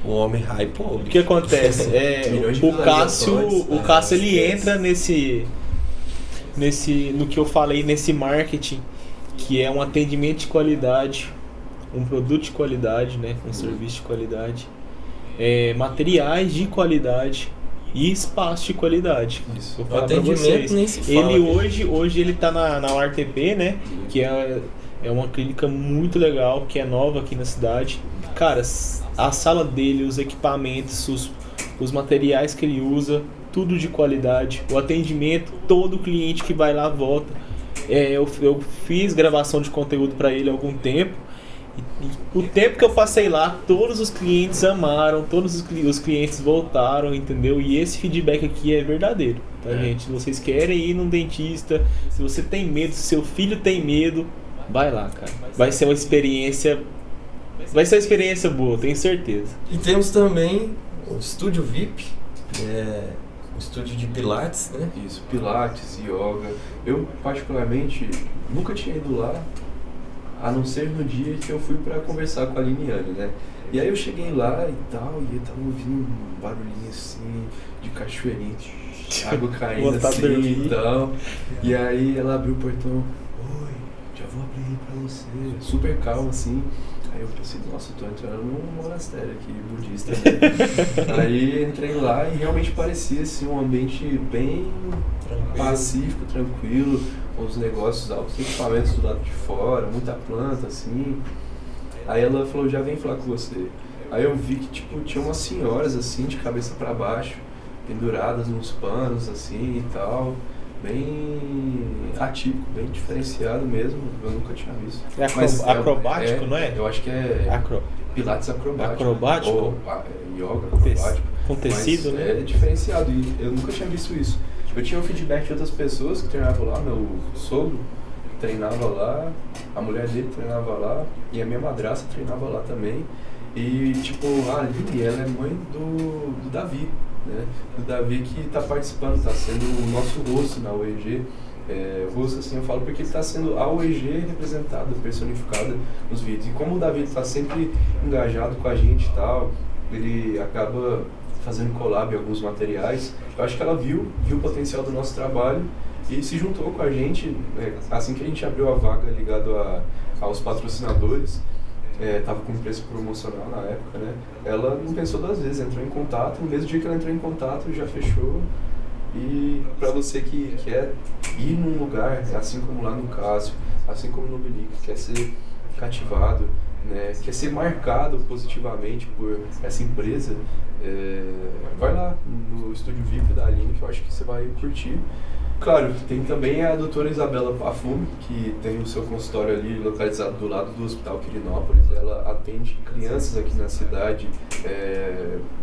O homem hypou. O que acontece? O Cássio ele entra no que eu falei, nesse marketing. que é um atendimento de qualidade, um produto de qualidade, né, um serviço de qualidade, materiais de qualidade e espaço de qualidade. Isso. Vou O falar pra atendimento vocês. nem se fala. Ele hoje ele tá na URTP, né, que é uma clínica muito legal, que é nova aqui na cidade. Cara, a sala dele, os equipamentos, os materiais que ele usa, tudo de qualidade. O atendimento, todo cliente que vai lá volta. Eu fiz gravação de conteúdo para ele há algum tempo. E o tempo que eu passei lá, todos os clientes amaram, todos os clientes voltaram, entendeu? E esse feedback aqui é verdadeiro, tá, gente? Se vocês querem ir num dentista, se você tem medo, se seu filho tem medo, vai lá, cara. Vai ser uma experiência boa, tenho certeza. E temos também o Estúdio VIP, um estúdio de pilates, né? Isso, pilates, yoga. Eu, particularmente, nunca tinha ido lá, a não ser no dia que eu fui pra conversar com a Liniane, né? E aí eu cheguei lá e tal, e eu tava ouvindo um barulhinho assim, de cachoeirinha, água caindo assim e tal. E aí ela abriu o portão, oi, já vou abrir aí pra você, super calma assim. Aí eu pensei, nossa, eu tô entrando num monastério aqui, budista, né? Aí entrei lá e realmente parecia assim, um ambiente bem pacífico, tranquilo, com os negócios, os equipamentos do lado de fora, muita planta, assim. Aí ela falou, já vem falar com você. Aí eu vi que, tipo, tinha umas senhoras, assim, de cabeça pra baixo, penduradas nos panos, assim, e tal. Bem atípico, bem diferenciado mesmo, eu nunca tinha visto. Acrobático, não é? Eu acho que é pilates acrobático. Acrobático? Ou yoga acrobático. Com tecido, mas né? é diferenciado e eu nunca tinha visto isso. Eu tinha um feedback de outras pessoas que treinavam lá, meu sogro treinava lá, a mulher dele treinava lá e a minha madrasta treinava lá também. E tipo, a Aline, ela é mãe do Davi, né? O Davi que está participando, está sendo o nosso rosto na UEG. O rosto assim eu falo porque ele está sendo a UEG representada, personificada nos vídeos. E como o Davi está sempre engajado com a gente e tal, ele acaba fazendo collab em alguns materiais. Eu acho que ela viu o potencial do nosso trabalho e se juntou com a gente, assim que a gente abriu a vaga ligado aos patrocinadores. Tava com preço promocional na época, né? Ela não pensou duas vezes, entrou em contato, no mesmo dia que ela entrou em contato já fechou. E para você que quer ir num lugar, assim como lá no Cássio, assim como no Bilico, quer ser cativado, né? Quer ser marcado positivamente por essa empresa, vai lá no Estúdio VIP da Aline, que eu acho que você vai curtir. Claro, tem também a doutora Isabela Pafume, que tem o seu consultório ali localizado do lado do Hospital Quirinópolis. Ela atende crianças aqui na cidade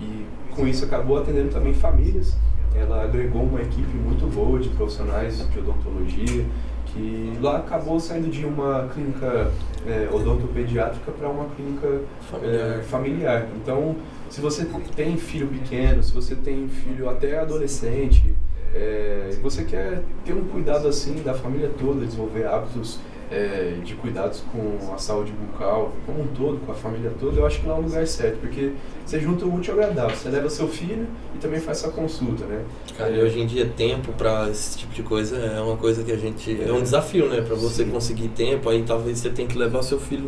e com isso acabou atendendo também famílias. Ela agregou uma equipe muito boa de profissionais de odontologia, que lá acabou saindo de uma clínica odontopediátrica para uma clínica familiar. Então, se você tem filho pequeno, se você tem filho até adolescente, você quer ter um cuidado assim da família toda, desenvolver hábitos de cuidados com a saúde bucal, como um todo, com a família toda, eu acho que lá é um lugar certo, porque você junta o útil ao agradável, você leva seu filho e também faz sua consulta, né? Cara, e hoje em dia tempo para esse tipo de coisa é uma coisa que a gente... É um desafio, né? Para você conseguir tempo, aí talvez você tenha que levar seu filho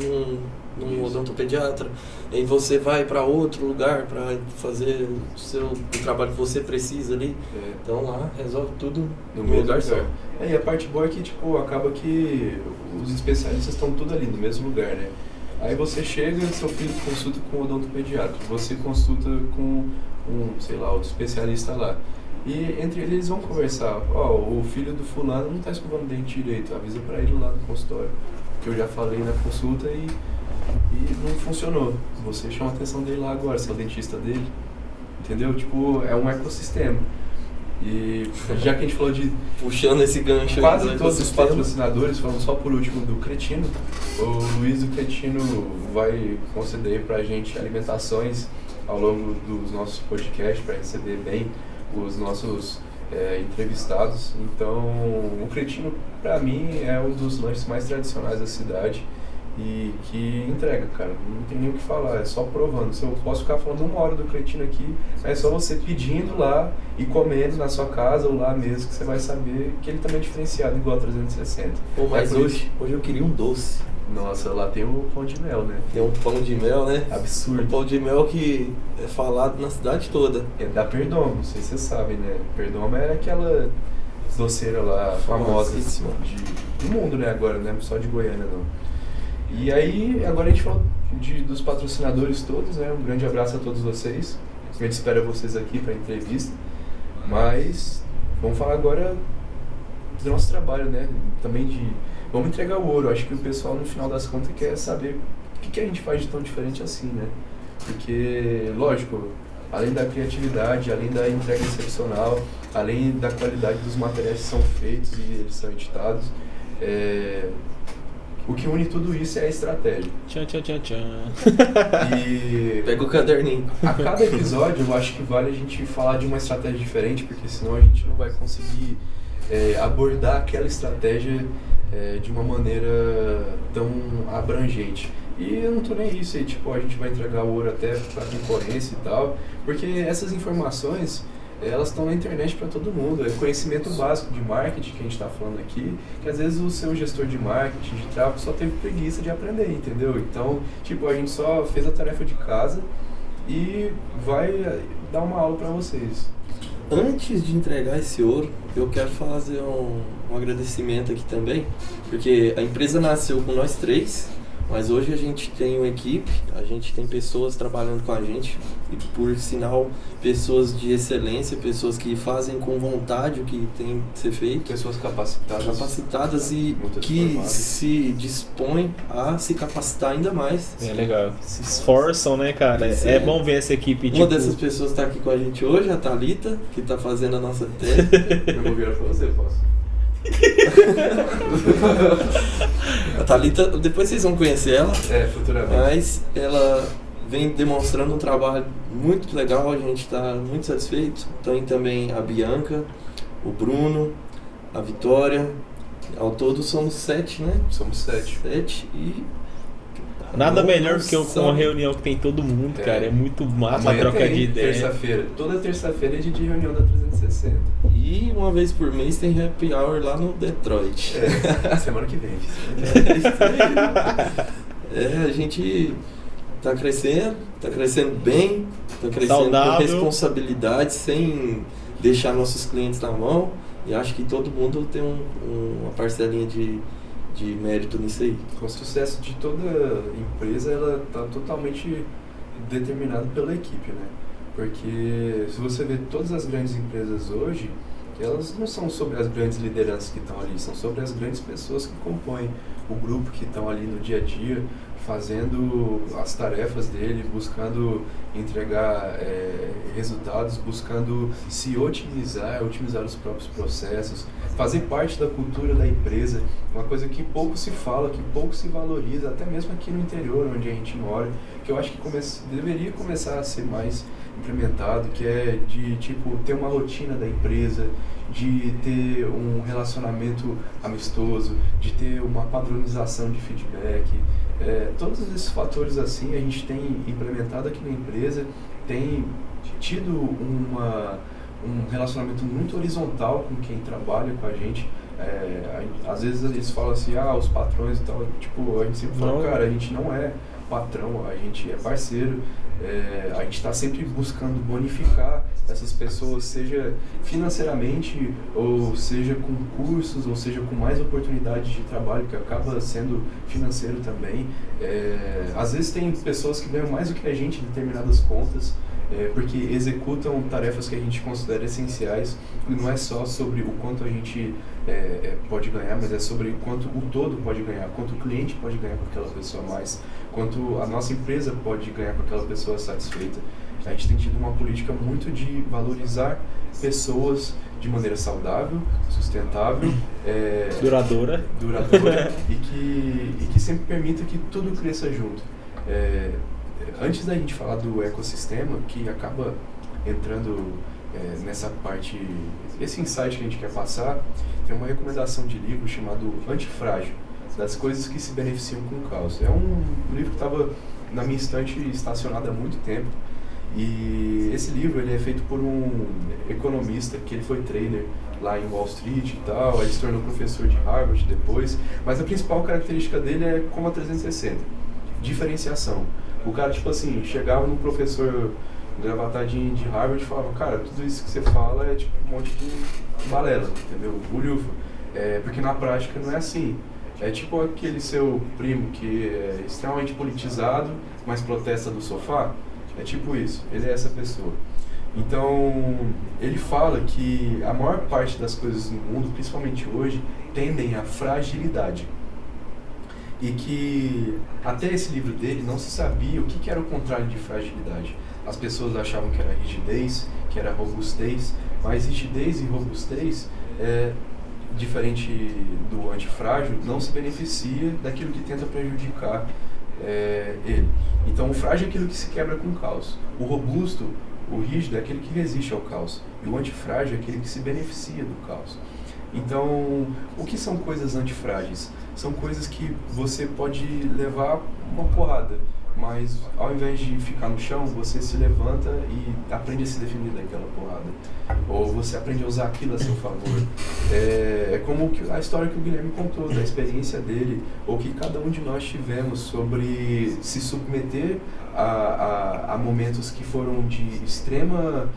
num odontopediatra, e você vai para outro lugar para fazer o trabalho que você precisa ali. Então lá resolve tudo no mesmo lugar só. E a parte boa é que tipo, acaba que os especialistas estão tudo ali no mesmo lugar, né? Aí você chega, seu filho consulta com o odontopediatra, você consulta com o especialista lá. E entre eles vão conversar, o filho do fulano não está escovando o dente direito, avisa para ele lá no consultório. Que eu já falei na consulta e não funcionou. Você chama a atenção dele lá agora, você é o dentista dele. Entendeu? Tipo, é um ecossistema. E já que a gente falou de... Puxando esse gancho quase aí, todos os patrocinadores, falando só por último do Cretino, o Luiz do Cretino vai conceder pra gente alimentações ao longo dos nossos podcasts para receber bem os nossos entrevistados. Então, o Cretino, pra mim, é um dos lanches mais tradicionais da cidade e que entrega, cara. Não tem nem o que falar, é só provando. Se eu posso ficar falando 1 hora do Cretino aqui, é só você pedindo lá e comendo na sua casa ou lá mesmo, que você vai saber que ele também é diferenciado, igual a 360. Pô, mas É por isso- hoje eu queria um doce. Nossa, lá tem o pão de mel, né? Tem um pão de mel, né? Absurdo. Um pão de mel que é falado na cidade toda. É da Perdomo, não sei se vocês sabem, né? Perdomo é aquela doceira lá famosa Famosíssima. do mundo, né? Agora, não é só de Goiânia, não. E aí, agora a gente falou dos patrocinadores todos, né? Um grande abraço a todos vocês. A gente espera vocês aqui para a entrevista. Mas vamos falar agora do nosso trabalho, né? Também vamos entregar o ouro. Acho que o pessoal, no final das contas, quer saber o que a gente faz de tão diferente assim, né? Porque, lógico, além da criatividade, além da entrega excepcional, além da qualidade dos materiais que são feitos e eles são editados, o que une tudo isso é a estratégia. Tchan. E Pega o caderninho. a cada episódio eu acho que vale a gente falar de uma estratégia diferente, porque senão a gente não vai conseguir abordar aquela estratégia de uma maneira tão abrangente. E eu não tô nem isso aí, tipo, a gente vai entregar o ouro até pra concorrência e tal, porque essas informações, elas estão na internet para todo mundo. É conhecimento básico de marketing que a gente está falando aqui, que às vezes o seu gestor de marketing, de tráfego, só teve preguiça de aprender, entendeu? Então, tipo, a gente só fez a tarefa de casa e vai dar uma aula para vocês. Antes de entregar esse ouro, eu quero fazer um agradecimento aqui também, porque a empresa nasceu com nós 3, mas hoje a gente tem uma equipe, a gente tem pessoas trabalhando com a gente, e por sinal, pessoas de excelência, pessoas que fazem com vontade o que tem que ser feito. Pessoas capacitadas E muitas que formadas. se dispõem a se capacitar ainda mais. É legal. Se esforçam, né, cara? Isso É aí. bom ver essa equipe, Uma dessas pessoas está aqui com a gente hoje, a Thalita, que está fazendo a nossa tese. Eu vou virar pra você, posso? A Thalita, depois vocês vão conhecer ela, Futuramente. mas ela vem demonstrando um trabalho muito legal, a gente está muito satisfeito. Tem também a Bianca, o Bruno, a Vitória. Ao todo somos 7, né? Somos 7. 7 e... Nada Não melhor que com são- uma reunião que tem todo mundo, cara. É muito massa a Amanhã troca tem, de ideia. terça-feira. Toda terça-feira é dia de reunião da 360. E uma vez por mês tem happy hour lá no Detroit. Semana que vem. filho. A gente tá crescendo bem, tá crescendo Saudável. com responsabilidade, sem deixar nossos clientes na mão. E acho que todo mundo tem uma parcelinha de mérito nisso aí. O sucesso de toda empresa, ela está totalmente determinado pela equipe, né? Porque se você vê todas as grandes empresas hoje, elas não são sobre as grandes lideranças que estão ali, são sobre as grandes pessoas que compõem o grupo, que estão ali no dia a dia, fazendo as tarefas dele, buscando entregar resultados, buscando se otimizar os próprios processos, fazer parte da cultura da empresa, uma coisa que pouco se fala, que pouco se valoriza, até mesmo aqui no interior onde a gente mora, que eu acho que deveria começar a ser mais implementado, que é de tipo ter uma rotina da empresa, de ter um relacionamento amistoso, de ter uma padronização de feedback. Todos esses fatores assim a gente tem implementado aqui na empresa, tem tido um relacionamento muito horizontal com quem trabalha com a gente. Às vezes eles falam assim, os patrões e tal, tipo, a gente sempre fala, cara, a gente não é patrão, a gente é parceiro. A gente está sempre buscando bonificar essas pessoas, seja financeiramente, ou seja com cursos, ou seja com mais oportunidades de trabalho, que acaba sendo financeiro também. Às vezes tem pessoas que ganham mais do que a gente em determinadas contas, porque executam tarefas que a gente considera essenciais, e não é só sobre o quanto a gente pode ganhar, mas é sobre o quanto o todo pode ganhar, quanto o cliente pode ganhar com aquela pessoa mais, quanto a nossa empresa pode ganhar com aquela pessoa satisfeita. A gente tem tido uma política muito de valorizar pessoas de maneira saudável, sustentável, Duradoura e que sempre permita que tudo cresça junto. Antes da gente falar do ecossistema, que acaba entrando nessa parte, esse insight que a gente quer passar, tem uma recomendação de livro chamado Antifrágil. das coisas que se beneficiam com o caos. É um livro que estava na minha estante estacionado há muito tempo. E esse livro ele é feito por um economista que ele foi trader lá em Wall Street e tal, aí se tornou professor de Harvard depois, mas a principal característica dele é como a 360, diferenciação. O cara, tipo assim, chegava no professor gravatadinho de Harvard e falava, cara, tudo isso que você fala é tipo um monte de balela, entendeu? Bulhufa. Porque na prática não é assim. É tipo aquele seu primo que é extremamente politizado, mas protesta do sofá. É tipo isso, ele é essa pessoa. Então, ele fala que a maior parte das coisas no mundo, principalmente hoje, tendem à fragilidade. E que até esse livro dele não se sabia o que era o contrário de fragilidade. As pessoas achavam que era rigidez, que era robustez, mas rigidez e robustez, diferente do antifrágil, não se beneficia daquilo que tenta prejudicar ele. Então, o frágil é aquilo que se quebra com o caos. O robusto, o rígido, é aquele que resiste ao caos. E o antifrágil é aquele que se beneficia do caos. Então, o que são coisas antifrágeis? São coisas que você pode levar uma porrada, mas ao invés de ficar no chão, você se levanta e aprende a se defender daquela porrada. Ou você aprende a usar aquilo a seu favor. É como a história que o Guilherme contou, da experiência dele, ou que cada um de nós tivemos sobre se submeter a momentos que foram de extrema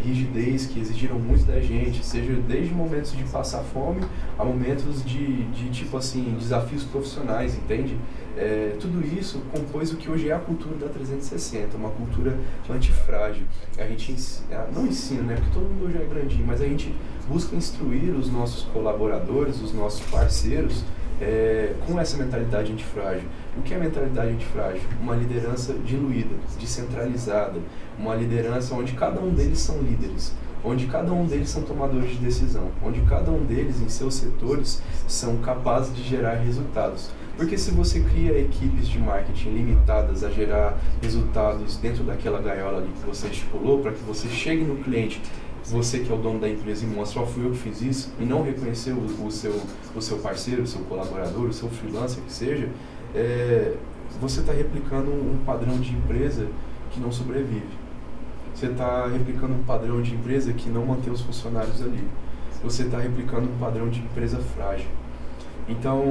rigidez, que exigiram muito da gente, seja desde momentos de passar fome a momentos de tipo assim, desafios profissionais, entende? Tudo isso compôs o que hoje é a cultura da 360, uma cultura antifrágil. A gente não ensina, né? Porque todo mundo hoje é grandinho, mas a gente busca instruir os nossos colaboradores, os nossos parceiros, com essa mentalidade antifrágil. O que é mentalidade antifrágil? Uma liderança diluída, descentralizada, uma liderança onde cada um deles são líderes, onde cada um deles são tomadores de decisão, onde cada um deles em seus setores são capazes de gerar resultados. Porque se você cria equipes de marketing limitadas a gerar resultados dentro daquela gaiola ali que você estipulou, para que você chegue no cliente, você que é o dono da empresa e mostra, ó, fui eu que fiz isso, e não reconhecer o seu parceiro, o seu colaborador, o seu freelancer que seja, você está replicando um padrão de empresa que não sobrevive. Você está replicando um padrão de empresa que não mantém os funcionários ali. Você está replicando um padrão de empresa frágil. Então,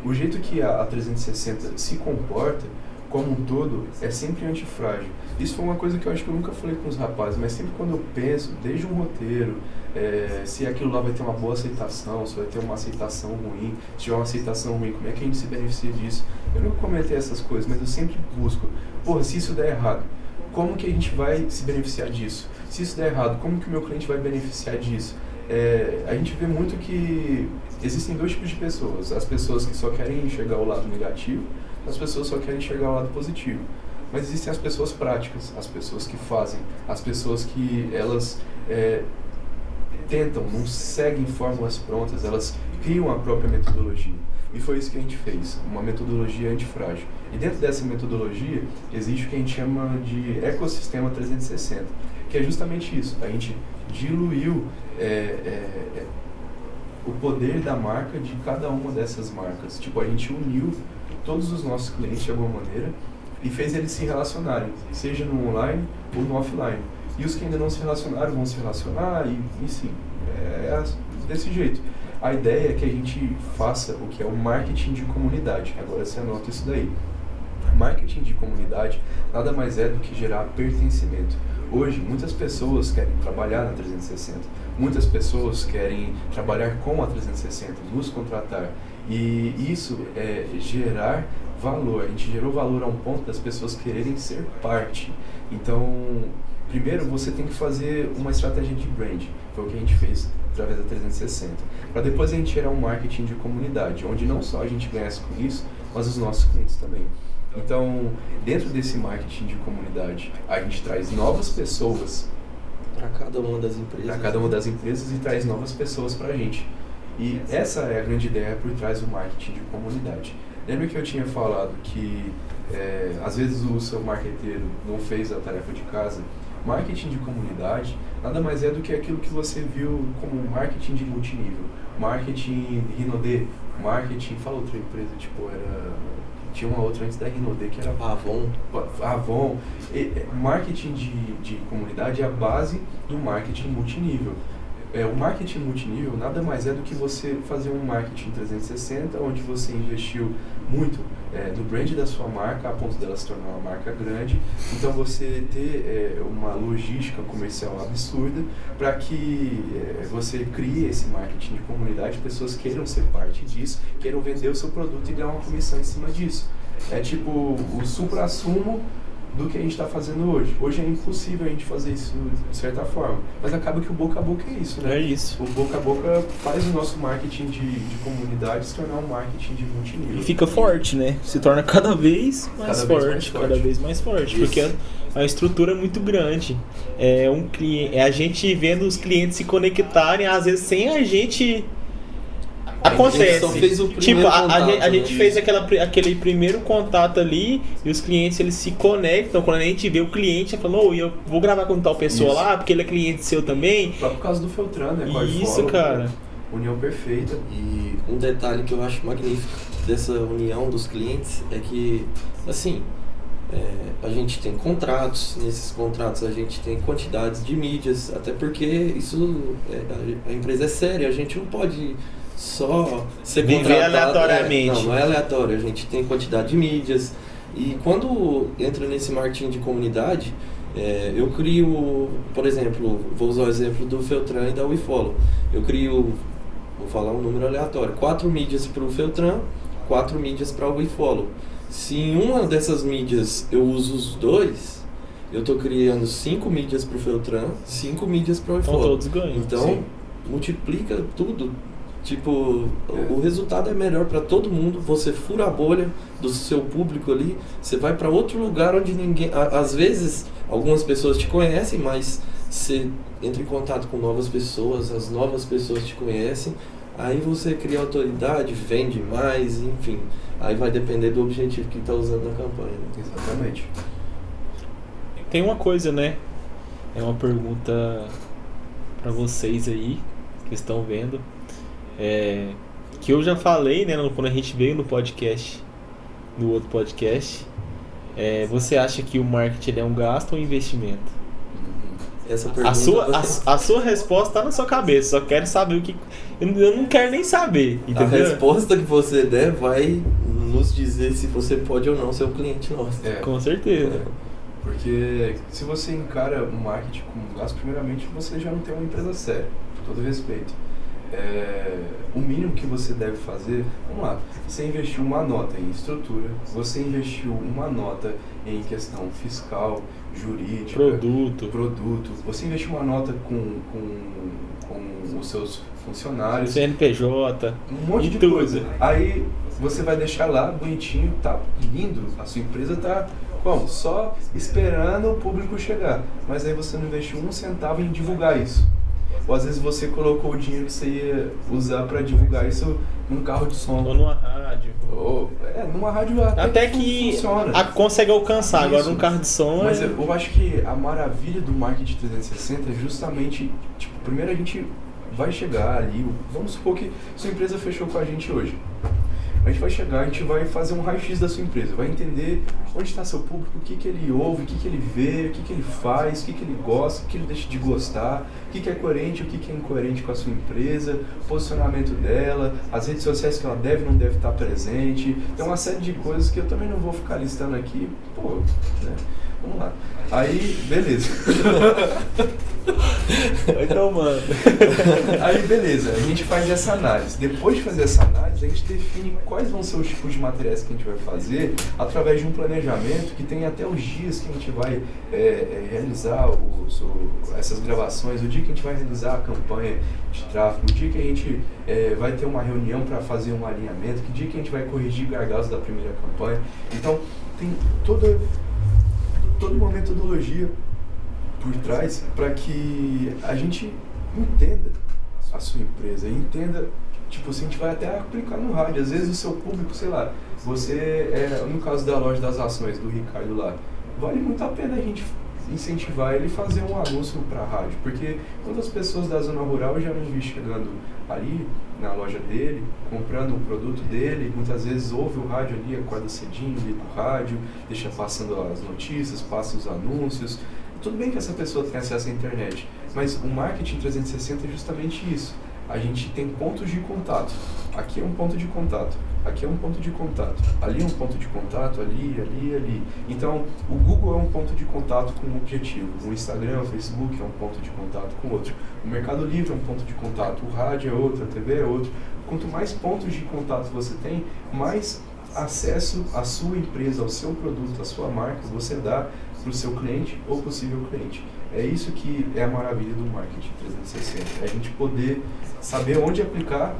o jeito que a 360 se comporta, como um todo, é sempre antifrágil. Isso foi uma coisa que eu acho que eu nunca falei com os rapazes, mas sempre quando eu penso, desde um roteiro, se aquilo lá vai ter uma boa aceitação, se vai ter uma aceitação ruim, se tiver uma aceitação ruim, como é que a gente se beneficia disso? Eu nunca comentei essas coisas, mas eu sempre busco, se isso der errado, como que a gente vai se beneficiar disso? Se isso der errado, como que o meu cliente vai beneficiar disso? A gente vê muito que existem dois tipos de pessoas. As pessoas que só querem enxergar o lado negativo, as pessoas só querem enxergar o lado positivo. Mas existem as pessoas práticas, as pessoas que fazem, as pessoas que elas tentam, não seguem fórmulas prontas, elas criam a própria metodologia. E foi isso que a gente fez, uma metodologia antifrágil. E dentro dessa metodologia existe o que a gente chama de ecossistema 360, que é justamente isso. A gente diluiu o poder da marca de cada uma dessas marcas. Tipo, a gente uniu todos os nossos clientes de alguma maneira e fez eles se relacionarem, seja no online ou no offline. E os que ainda não se relacionaram vão se relacionar e sim, desse jeito. A ideia é que a gente faça o que é o marketing de comunidade. Agora você anota isso daí. Marketing de comunidade nada mais é do que gerar pertencimento. Hoje, muitas pessoas querem trabalhar na 360, muitas pessoas querem trabalhar com a 360, nos contratar. E isso é gerar valor. A gente gerou valor a um ponto das pessoas quererem ser parte. Então, primeiro você tem que fazer uma estratégia de brand. Foi o que a gente fez através da 360. Para depois a gente gerar um marketing de comunidade, onde não só a gente ganha com isso, mas os nossos clientes também. Então, dentro desse marketing de comunidade, a gente traz novas pessoas para cada uma das empresas. Para cada uma das empresas e traz novas pessoas para a gente. E essa é a grande ideia por trás do marketing de comunidade. Lembra que eu tinha falado que às vezes o seu marqueteiro não fez a tarefa de casa? Marketing de comunidade nada mais é do que aquilo que você viu como marketing de multinível. Marketing Rinode, marketing, fala outra empresa, tipo, tinha uma outra antes da Rinode que era Avon. Marketing de comunidade é a base do marketing multinível. O marketing multinível nada mais é do que você fazer um marketing 360, onde você investiu muito no brand da sua marca, a ponto dela se tornar uma marca grande. Então você ter uma logística comercial absurda para que você crie esse marketing de comunidade, pessoas queiram ser parte disso, queiram vender o seu produto e ganhar uma comissão em cima disso. É tipo o supra-sumo do que a gente está fazendo hoje. Hoje é impossível a gente fazer isso de certa forma, mas acaba que o boca a boca é isso, né? É isso. O boca a boca faz o nosso marketing de comunidade se tornar um marketing de multinível. E fica forte, né? Se torna cada vez mais forte. Cada vez mais forte, isso. porque a estrutura é muito grande. É a gente vendo os clientes se conectarem, às vezes sem a gente... Acontece. A gente só fez o primeiro tipo, contato, a gente né? fez aquele primeiro contato ali e os clientes eles se conectam. Quando a gente vê o cliente, falou, eu vou gravar com tal pessoa Isso. lá, porque ele é cliente seu também. Por causa do Feltran, né? Com a Isso, iFollow, cara. União perfeita. E um detalhe que eu acho magnífico dessa união dos clientes é que, assim, a gente tem contratos, nesses contratos a gente tem quantidades de mídias, até porque isso, a empresa é séria, a gente não pode só ser Viver contratado. aleatoriamente. Não é aleatório, a gente tem quantidade de mídias. E quando entra nesse marketing de comunidade, eu crio, por exemplo, vou usar o exemplo do Feltran e da WeFollow. Eu crio, vou falar um número aleatório, 4 mídias para o Feltran, 4 mídias para o WeFollow. Se em uma dessas mídias eu uso os dois, eu estou criando 5 mídias para o Feltran, 5 mídias para o Então WeFollow. todos ganham. Então, Sim. multiplica tudo. Tipo, o resultado é melhor para todo mundo. Você fura a bolha do seu público ali, você vai para outro lugar onde ninguém... Às vezes, algumas pessoas te conhecem, mas você entra em contato com novas pessoas, as novas pessoas te conhecem, aí você cria autoridade, vende mais, enfim. Aí vai depender do objetivo que está usando na campanha. Né? Exatamente. Tem uma coisa, né? É uma pergunta para vocês aí que estão vendo. Que eu já falei, né? Quando a gente veio no podcast, no outro podcast. Você acha que o marketing é um gasto ou um investimento? Essa pergunta A sua resposta tá na sua cabeça. Só quero saber o que... Eu não quero nem saber, a entendeu? resposta que você der vai nos dizer se você pode ou não ser um cliente nosso. Com certeza. Porque se você encara o marketing como um gasto, primeiramente você já não tem uma empresa séria, com todo respeito. O mínimo que você deve fazer, vamos lá, você investiu uma nota em estrutura, você investiu uma nota em questão fiscal, jurídica, produto, você investiu uma nota com os seus funcionários, CNPJ, um monte de coisa. Aí você vai deixar lá bonitinho, tá lindo, a sua empresa tá como? Só esperando o público chegar, mas aí você não investiu um centavo em divulgar isso. Ou às vezes você colocou o dinheiro que você ia usar para divulgar isso num carro de som. ou numa rádio. Numa rádio Até que funciona. consegue alcançar. Isso. Agora num carro de som Mas eu acho que a maravilha do marketing 360 é justamente, tipo, primeiro a gente vai chegar ali, vamos supor que sua empresa fechou com a gente hoje. A gente vai chegar, a gente vai fazer um raio-x da sua empresa, vai entender onde está seu público, o que ele ouve, o que ele vê, o que ele faz, o que ele gosta, o que ele deixa de gostar, o que é coerente, o que é incoerente com a sua empresa, o posicionamento dela, as redes sociais que ela deve ou não deve estar presente. Tem uma série de coisas que eu também não vou ficar listando aqui, né? Vamos lá. Aí, beleza. Então, mano. Aí, beleza, a gente faz essa análise. Depois de fazer essa análise, a gente define quais vão ser os tipos de materiais que a gente vai fazer através de um planejamento que tem até os dias que a gente vai realizar essas gravações, o dia que a gente vai realizar a campanha de tráfego, o dia que a gente vai ter uma reunião para fazer um alinhamento, que dia que a gente vai corrigir gargalos da primeira campanha. Então, tem toda uma metodologia por trás para que a gente entenda a sua empresa e entenda, tipo, se a gente vai até aplicar no rádio. Às vezes o seu público, sei lá, você no caso da loja das ações do Ricardo lá, vale muito a pena a gente incentivar ele a fazer um anúncio para a rádio, porque quantas pessoas da zona rural eu já não vi chegando ali na loja dele, comprando um produto dele, muitas vezes ouve o rádio ali, acorda cedinho, liga o rádio, deixa passando as notícias, passa os anúncios. Tudo bem que essa pessoa tem acesso à internet, mas o marketing 360 é justamente isso. A gente tem pontos de contato. Aqui é um ponto de contato, aqui é um ponto de contato, ali é um ponto de contato, ali. Então, o Google é um ponto de contato com um objetivo, o Instagram, o Facebook é um ponto de contato com outro, o Mercado Livre é um ponto de contato, o rádio é outro, a TV é outro. Quanto mais pontos de contato você tem, mais acesso à sua empresa, ao seu produto, à sua marca você dá para o seu cliente ou possível cliente. É isso que é a maravilha do marketing 360, é a gente poder saber onde aplicar,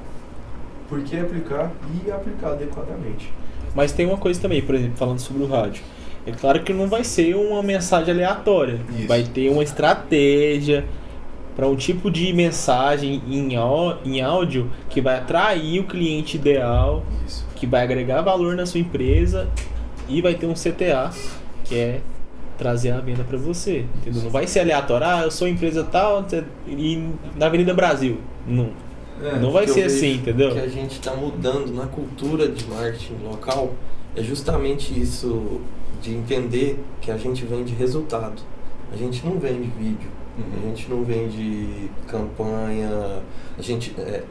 por que aplicar e aplicar adequadamente. Mas tem uma coisa também, por exemplo, falando sobre o rádio. É claro que não vai ser uma mensagem aleatória. Isso. Vai ter uma estratégia para um tipo de mensagem em áudio que vai atrair o cliente ideal, Isso. que vai agregar valor na sua empresa e vai ter um CTA, que é trazer a venda para você, entendeu? Não vai ser aleatório, eu sou empresa tal e na Avenida Brasil. Não vai ser assim, entendeu? O que a gente está mudando na cultura de marketing local é justamente isso, de entender que a gente vende resultado. A gente não vende vídeo, a gente não vende campanha,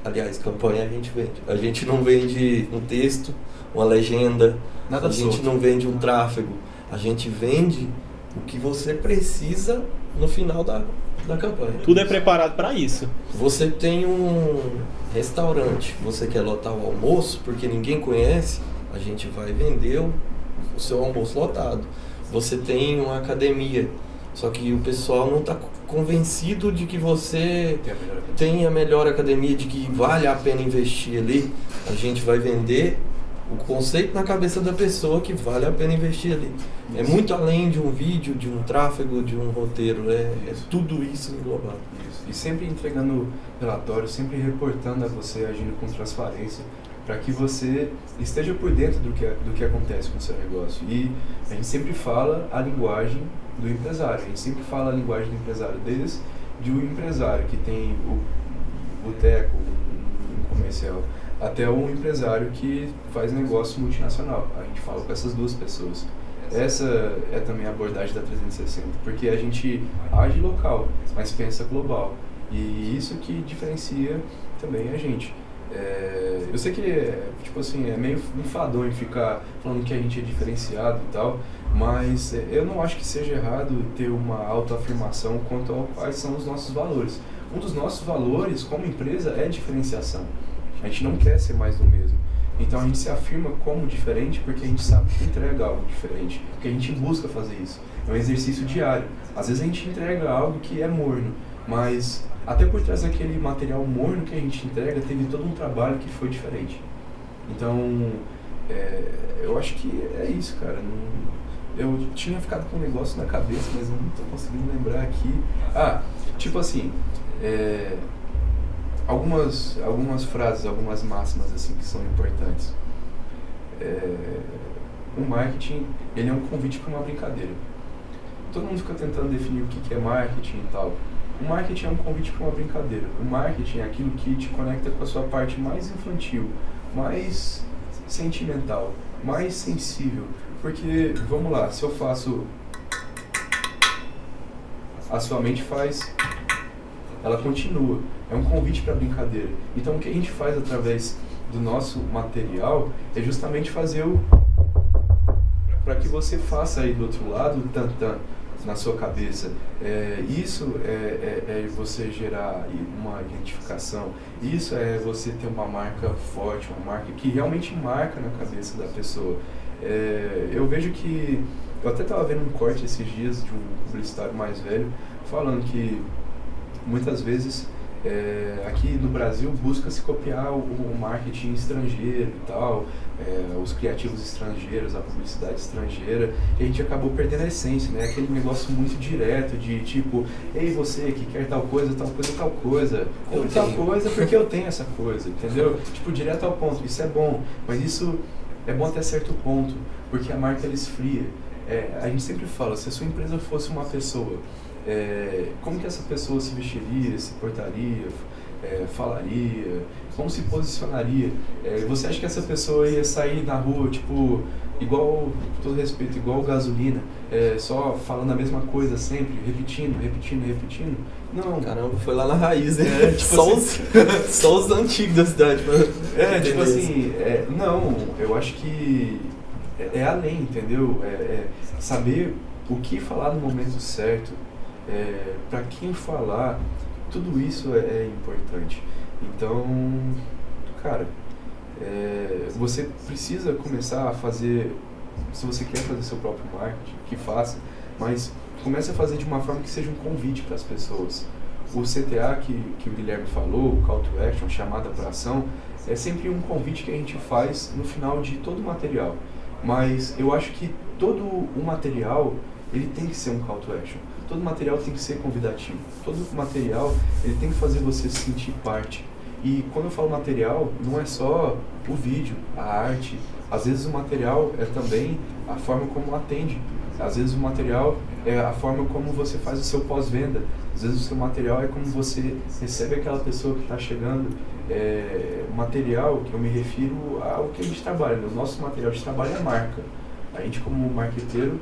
aliás, campanha a gente vende. A gente não vende um texto, uma legenda, Nada a gente solto. não vende um tráfego, a gente vende o que você precisa no final da campanha. Tudo é preparado para isso. Você tem um restaurante, você quer lotar o almoço porque ninguém conhece, a gente vai vender o seu almoço lotado. Você tem uma academia, só que o pessoal não está convencido de que você tem a melhor academia, de que vale a pena investir ali. A gente vai vender o conceito na cabeça da pessoa que vale a pena investir ali. É muito além de um vídeo, de um tráfego, de um roteiro, é tudo isso englobado. Isso. E sempre entregando relatórios, sempre reportando a você, agindo com transparência, para que você esteja por dentro do que acontece com o seu negócio. E a gente sempre fala a linguagem do empresário, a gente sempre fala a linguagem do empresário, desde o empresário que tem o boteco, um comercial, até um empresário que faz negócio multinacional. A gente fala com essas duas pessoas. Essa é também a abordagem da 360, porque a gente age local, mas pensa global. E isso que diferencia também a gente. Eu sei que é meio enfadonho ficar falando que a gente é diferenciado e tal, mas eu não acho que seja errado ter uma autoafirmação quanto a quais são os nossos valores. Um dos nossos valores como empresa é diferenciação. A gente não quer ser mais do mesmo. Então a gente se afirma como diferente porque a gente sabe que entrega algo diferente, porque a gente busca fazer isso. É um exercício diário. Às vezes a gente entrega algo que é morno, mas até por trás daquele material morno que a gente entrega, teve todo um trabalho que foi diferente. Então, eu acho que é isso, cara. Eu tinha ficado com um negócio na cabeça, mas não estou conseguindo lembrar aqui. Algumas frases, algumas máximas assim que são importantes. O marketing, ele é um convite para uma brincadeira. Todo mundo fica tentando definir o que é marketing e tal. O marketing é um convite para uma brincadeira. O marketing é aquilo que te conecta com a sua parte mais infantil, mais sentimental, mais sensível. Porque, vamos lá, se eu faço, a sua mente faz, ela continua. É um convite para brincadeira. Então o que a gente faz através do nosso material é justamente fazer para que você faça aí do outro lado o tan-tan na sua cabeça. Isso é você gerar uma identificação. Isso é você ter uma marca forte, uma marca que realmente marca na cabeça da pessoa. Eu vejo que... Eu até estava vendo um corte esses dias de um publicitário mais velho falando que muitas vezes aqui no Brasil busca-se copiar o marketing estrangeiro e tal, os criativos estrangeiros, a publicidade estrangeira, e a gente acabou perdendo a essência, né? Aquele negócio muito direto de tipo, ei, você que quer tal coisa, ou tal coisa porque eu tenho essa coisa, entendeu? Tipo, direto ao ponto. Isso é bom, mas isso é bom até certo ponto, porque a marca ela esfria. a gente sempre fala, se a sua empresa fosse uma pessoa, como que essa pessoa se vestiria, se portaria, falaria, como se posicionaria? Você acha que essa pessoa ia sair na rua, tipo, igual, com todo respeito, igual gasolina, só falando a mesma coisa sempre, repetindo? Não. Caramba, foi lá na raiz, né? Tipo só os antigos da cidade, mano. Tipo assim, não, eu acho que é além, entendeu? Saber o que falar no momento certo, para quem falar, tudo isso é importante. Então, cara, você precisa começar a fazer, se você quer fazer seu próprio marketing, que faça, mas comece a fazer de uma forma que seja um convite para as pessoas. O CTA que o Guilherme falou, o Call to Action, chamada para ação, é sempre um convite que a gente faz no final de todo o material. Mas eu acho que todo o material, ele tem que ser um Call to Action. Todo material tem que ser convidativo. Todo material, ele tem que fazer você se sentir parte. E quando eu falo material, não é só o vídeo, a arte. Às vezes o material é também a forma como atende. Às vezes o material é a forma como você faz o seu pós-venda. Às vezes o seu material é como você recebe aquela pessoa que está chegando. O material que eu me refiro ao que a gente trabalha. O nosso material de trabalho é a marca. A gente, como marqueteiro,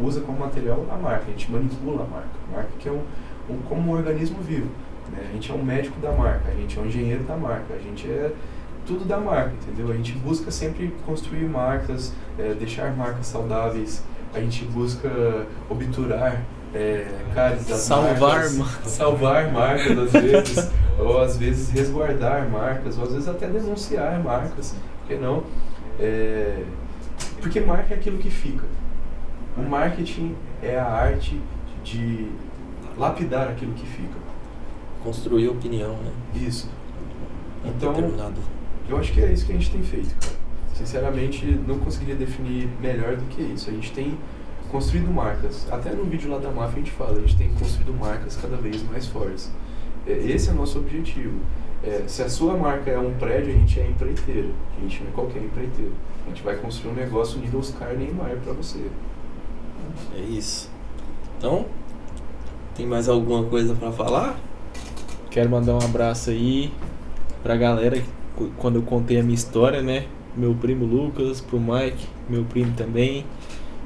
usa como material a marca. A gente manipula a marca. A marca que é como um organismo vivo. A gente é um médico da marca, a gente é um engenheiro da marca, a gente é tudo da marca, entendeu? A gente busca sempre construir marcas, deixar marcas saudáveis, a gente busca obturar cáries das marcas, salvar marcas às vezes, ou às vezes resguardar marcas, ou às vezes até denunciar marcas, por que não? Porque marca é aquilo que fica. O marketing é a arte de lapidar aquilo que fica. Construir opinião, né? Isso. Então, eu acho que é isso que a gente tem feito, cara. Sinceramente, não conseguiria definir melhor do que isso. A gente tem construído marcas. Até no vídeo lá da máfia a gente fala, a gente tem construído marcas cada vez mais fortes. Esse é o nosso objetivo. Se a sua marca é um prédio, a gente é empreiteiro. A gente não é qualquer empreiteiro. A gente vai construir um negócio nível Oscar Neymar pra você. É isso. Então, tem mais alguma coisa pra falar? Quero mandar um abraço aí pra galera, quando eu contei a minha história, né? Meu primo Lucas, pro Mike, meu primo também.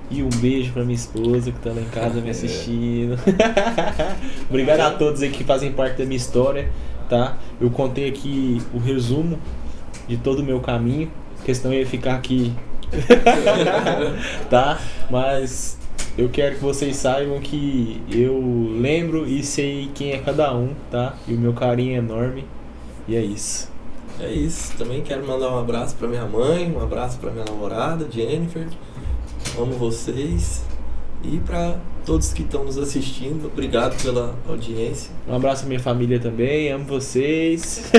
E um beijo pra minha esposa que tá lá em casa me assistindo. Obrigado a todos aí que fazem parte da minha história, tá? Eu contei aqui o resumo de todo o meu caminho, porque senão eu ia ficar aqui, tá? Mas eu quero que vocês saibam que eu lembro e sei quem é cada um, tá? E o meu carinho é enorme. E é isso. É isso. Também quero mandar um abraço pra minha mãe, um abraço pra minha namorada, Jennifer. Amo vocês. E pra todos que estão nos assistindo, obrigado pela audiência. Um abraço à minha família também, amo vocês.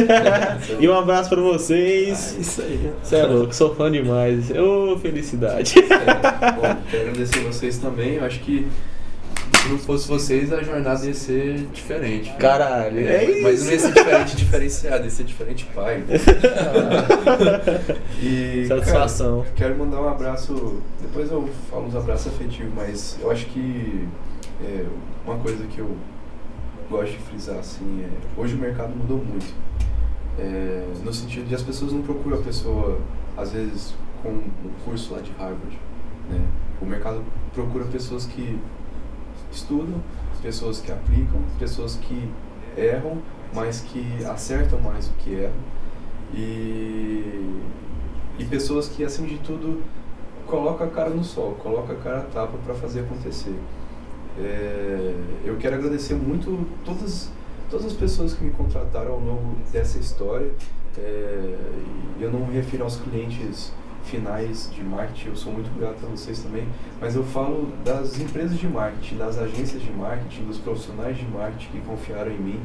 E um abraço pra vocês. Isso aí. Você é louco, sou fã demais. Ô, felicidade. Bom, quero agradecer vocês também. Eu acho que se não fosse vocês, a jornada ia ser diferente. Caralho, mas não ia ser diferente diferenciado, ia ser diferente pai. E, satisfação. Cara, quero mandar um abraço, depois eu falo uns abraços afetivos, mas eu acho que uma coisa que eu gosto de frisar assim hoje o mercado mudou muito. No sentido de as pessoas não procuram a pessoa, às vezes, com um curso lá de Harvard, né? O mercado procura pessoas que estudam, pessoas que aplicam, pessoas que erram, mas que acertam mais do que erram, e pessoas que, acima de tudo, colocam a cara no sol, colocam a cara a tapa para fazer acontecer. Eu quero agradecer muito todas as pessoas que me contrataram ao longo dessa história. Eu não me refiro aos clientes finais de marketing, eu sou muito grato a vocês também, mas eu falo das empresas de marketing, das agências de marketing, dos profissionais de marketing que confiaram em mim.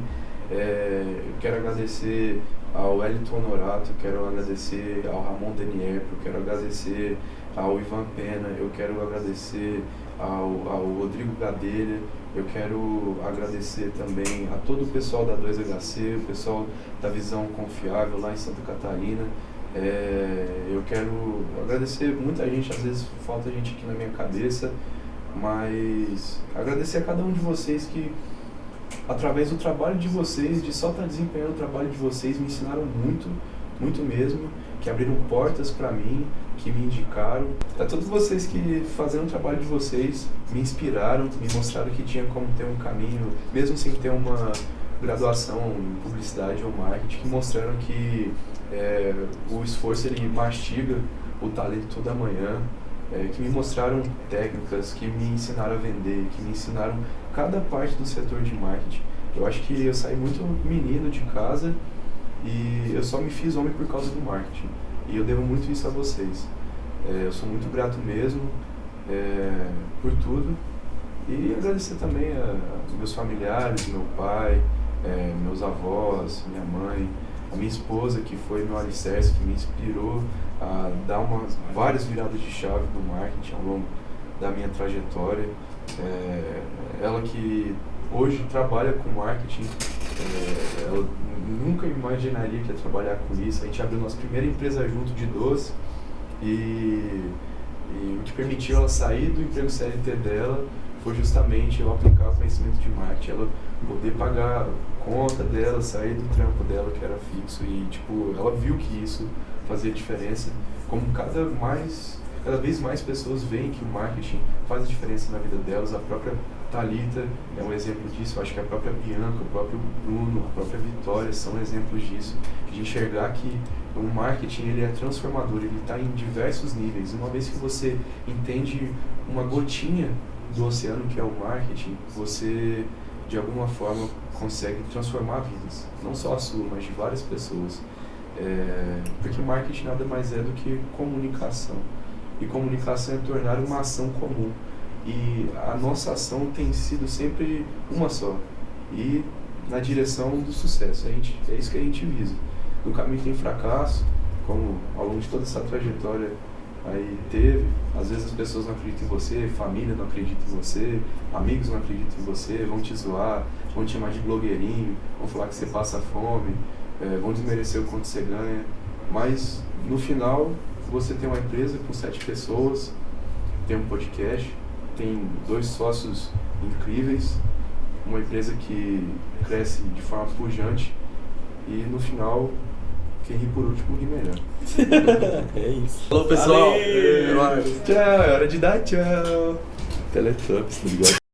Eu quero agradecer ao Wellington Honorato, quero agradecer ao Ramon Denier, eu quero agradecer ao Ivan Pena, eu quero agradecer ao Rodrigo Gadelha, eu quero agradecer também a todo o pessoal da 2HC, o pessoal da Visão Confiável lá em Santa Catarina. Eu quero agradecer muita gente, às vezes falta gente aqui na minha cabeça, mas agradecer a cada um de vocês que, através do trabalho de vocês, de só estar desempenhando o trabalho de vocês, me ensinaram muito, muito mesmo, que abriram portas para mim, que me indicaram. A todos vocês que, fazendo o trabalho de vocês, me inspiraram, me mostraram que tinha como ter um caminho, mesmo sem ter uma graduação em publicidade ou marketing, que mostraram que o esforço ele mastiga o talento toda manhã, que me mostraram técnicas, que me ensinaram a vender, que me ensinaram cada parte do setor de marketing. Eu acho que eu saí muito menino de casa e eu só me fiz homem por causa do marketing. E eu devo muito isso a vocês. Eu sou muito grato mesmo por tudo. E agradecer também aos meus familiares, meu pai, meus avós, minha mãe, a minha esposa, que foi meu alicerce, que me inspirou a dar várias viradas de chave no marketing ao longo da minha trajetória. Ela que hoje trabalha com marketing, ela nunca imaginaria que ia trabalhar com isso. A gente abriu nossa primeira empresa junto de doce e o que permitiu ela sair do emprego CLT dela foi justamente eu aplicar o conhecimento de marketing, ela poder pagar a conta dela, sair do trampo dela que era fixo e ela viu que isso fazia diferença. Como cada vez mais pessoas veem que o marketing faz a diferença na vida delas, a própria Thalita é um exemplo disso, eu acho que a própria Bianca, o próprio Bruno, a própria Vitória são exemplos disso, de enxergar que o marketing ele é transformador, ele está em diversos níveis. Uma vez que você entende uma gotinha do oceano que é o marketing, você de alguma forma consegue transformar vidas, não só a sua, mas de várias pessoas. Porque marketing nada mais é do que comunicação, e comunicação é tornar uma ação comum. E a nossa ação tem sido sempre uma só, e na direção do sucesso. É isso que a gente visa. No caminho tem fracasso, como ao longo de toda essa trajetória aí teve. Às vezes as pessoas não acreditam em você, família não acredita em você, amigos não acreditam em você, vão te zoar, vão te chamar de blogueirinho, vão falar que você passa fome, vão desmerecer o quanto você ganha. Mas no final você tem uma empresa com 7 pessoas, tem um podcast, tem 2 sócios incríveis, uma empresa que cresce de forma pujante e no final quem ri por último ri melhor. É isso. Falou, pessoal. Tchau, é hora de dar tchau. Teletubbies, tá ligado?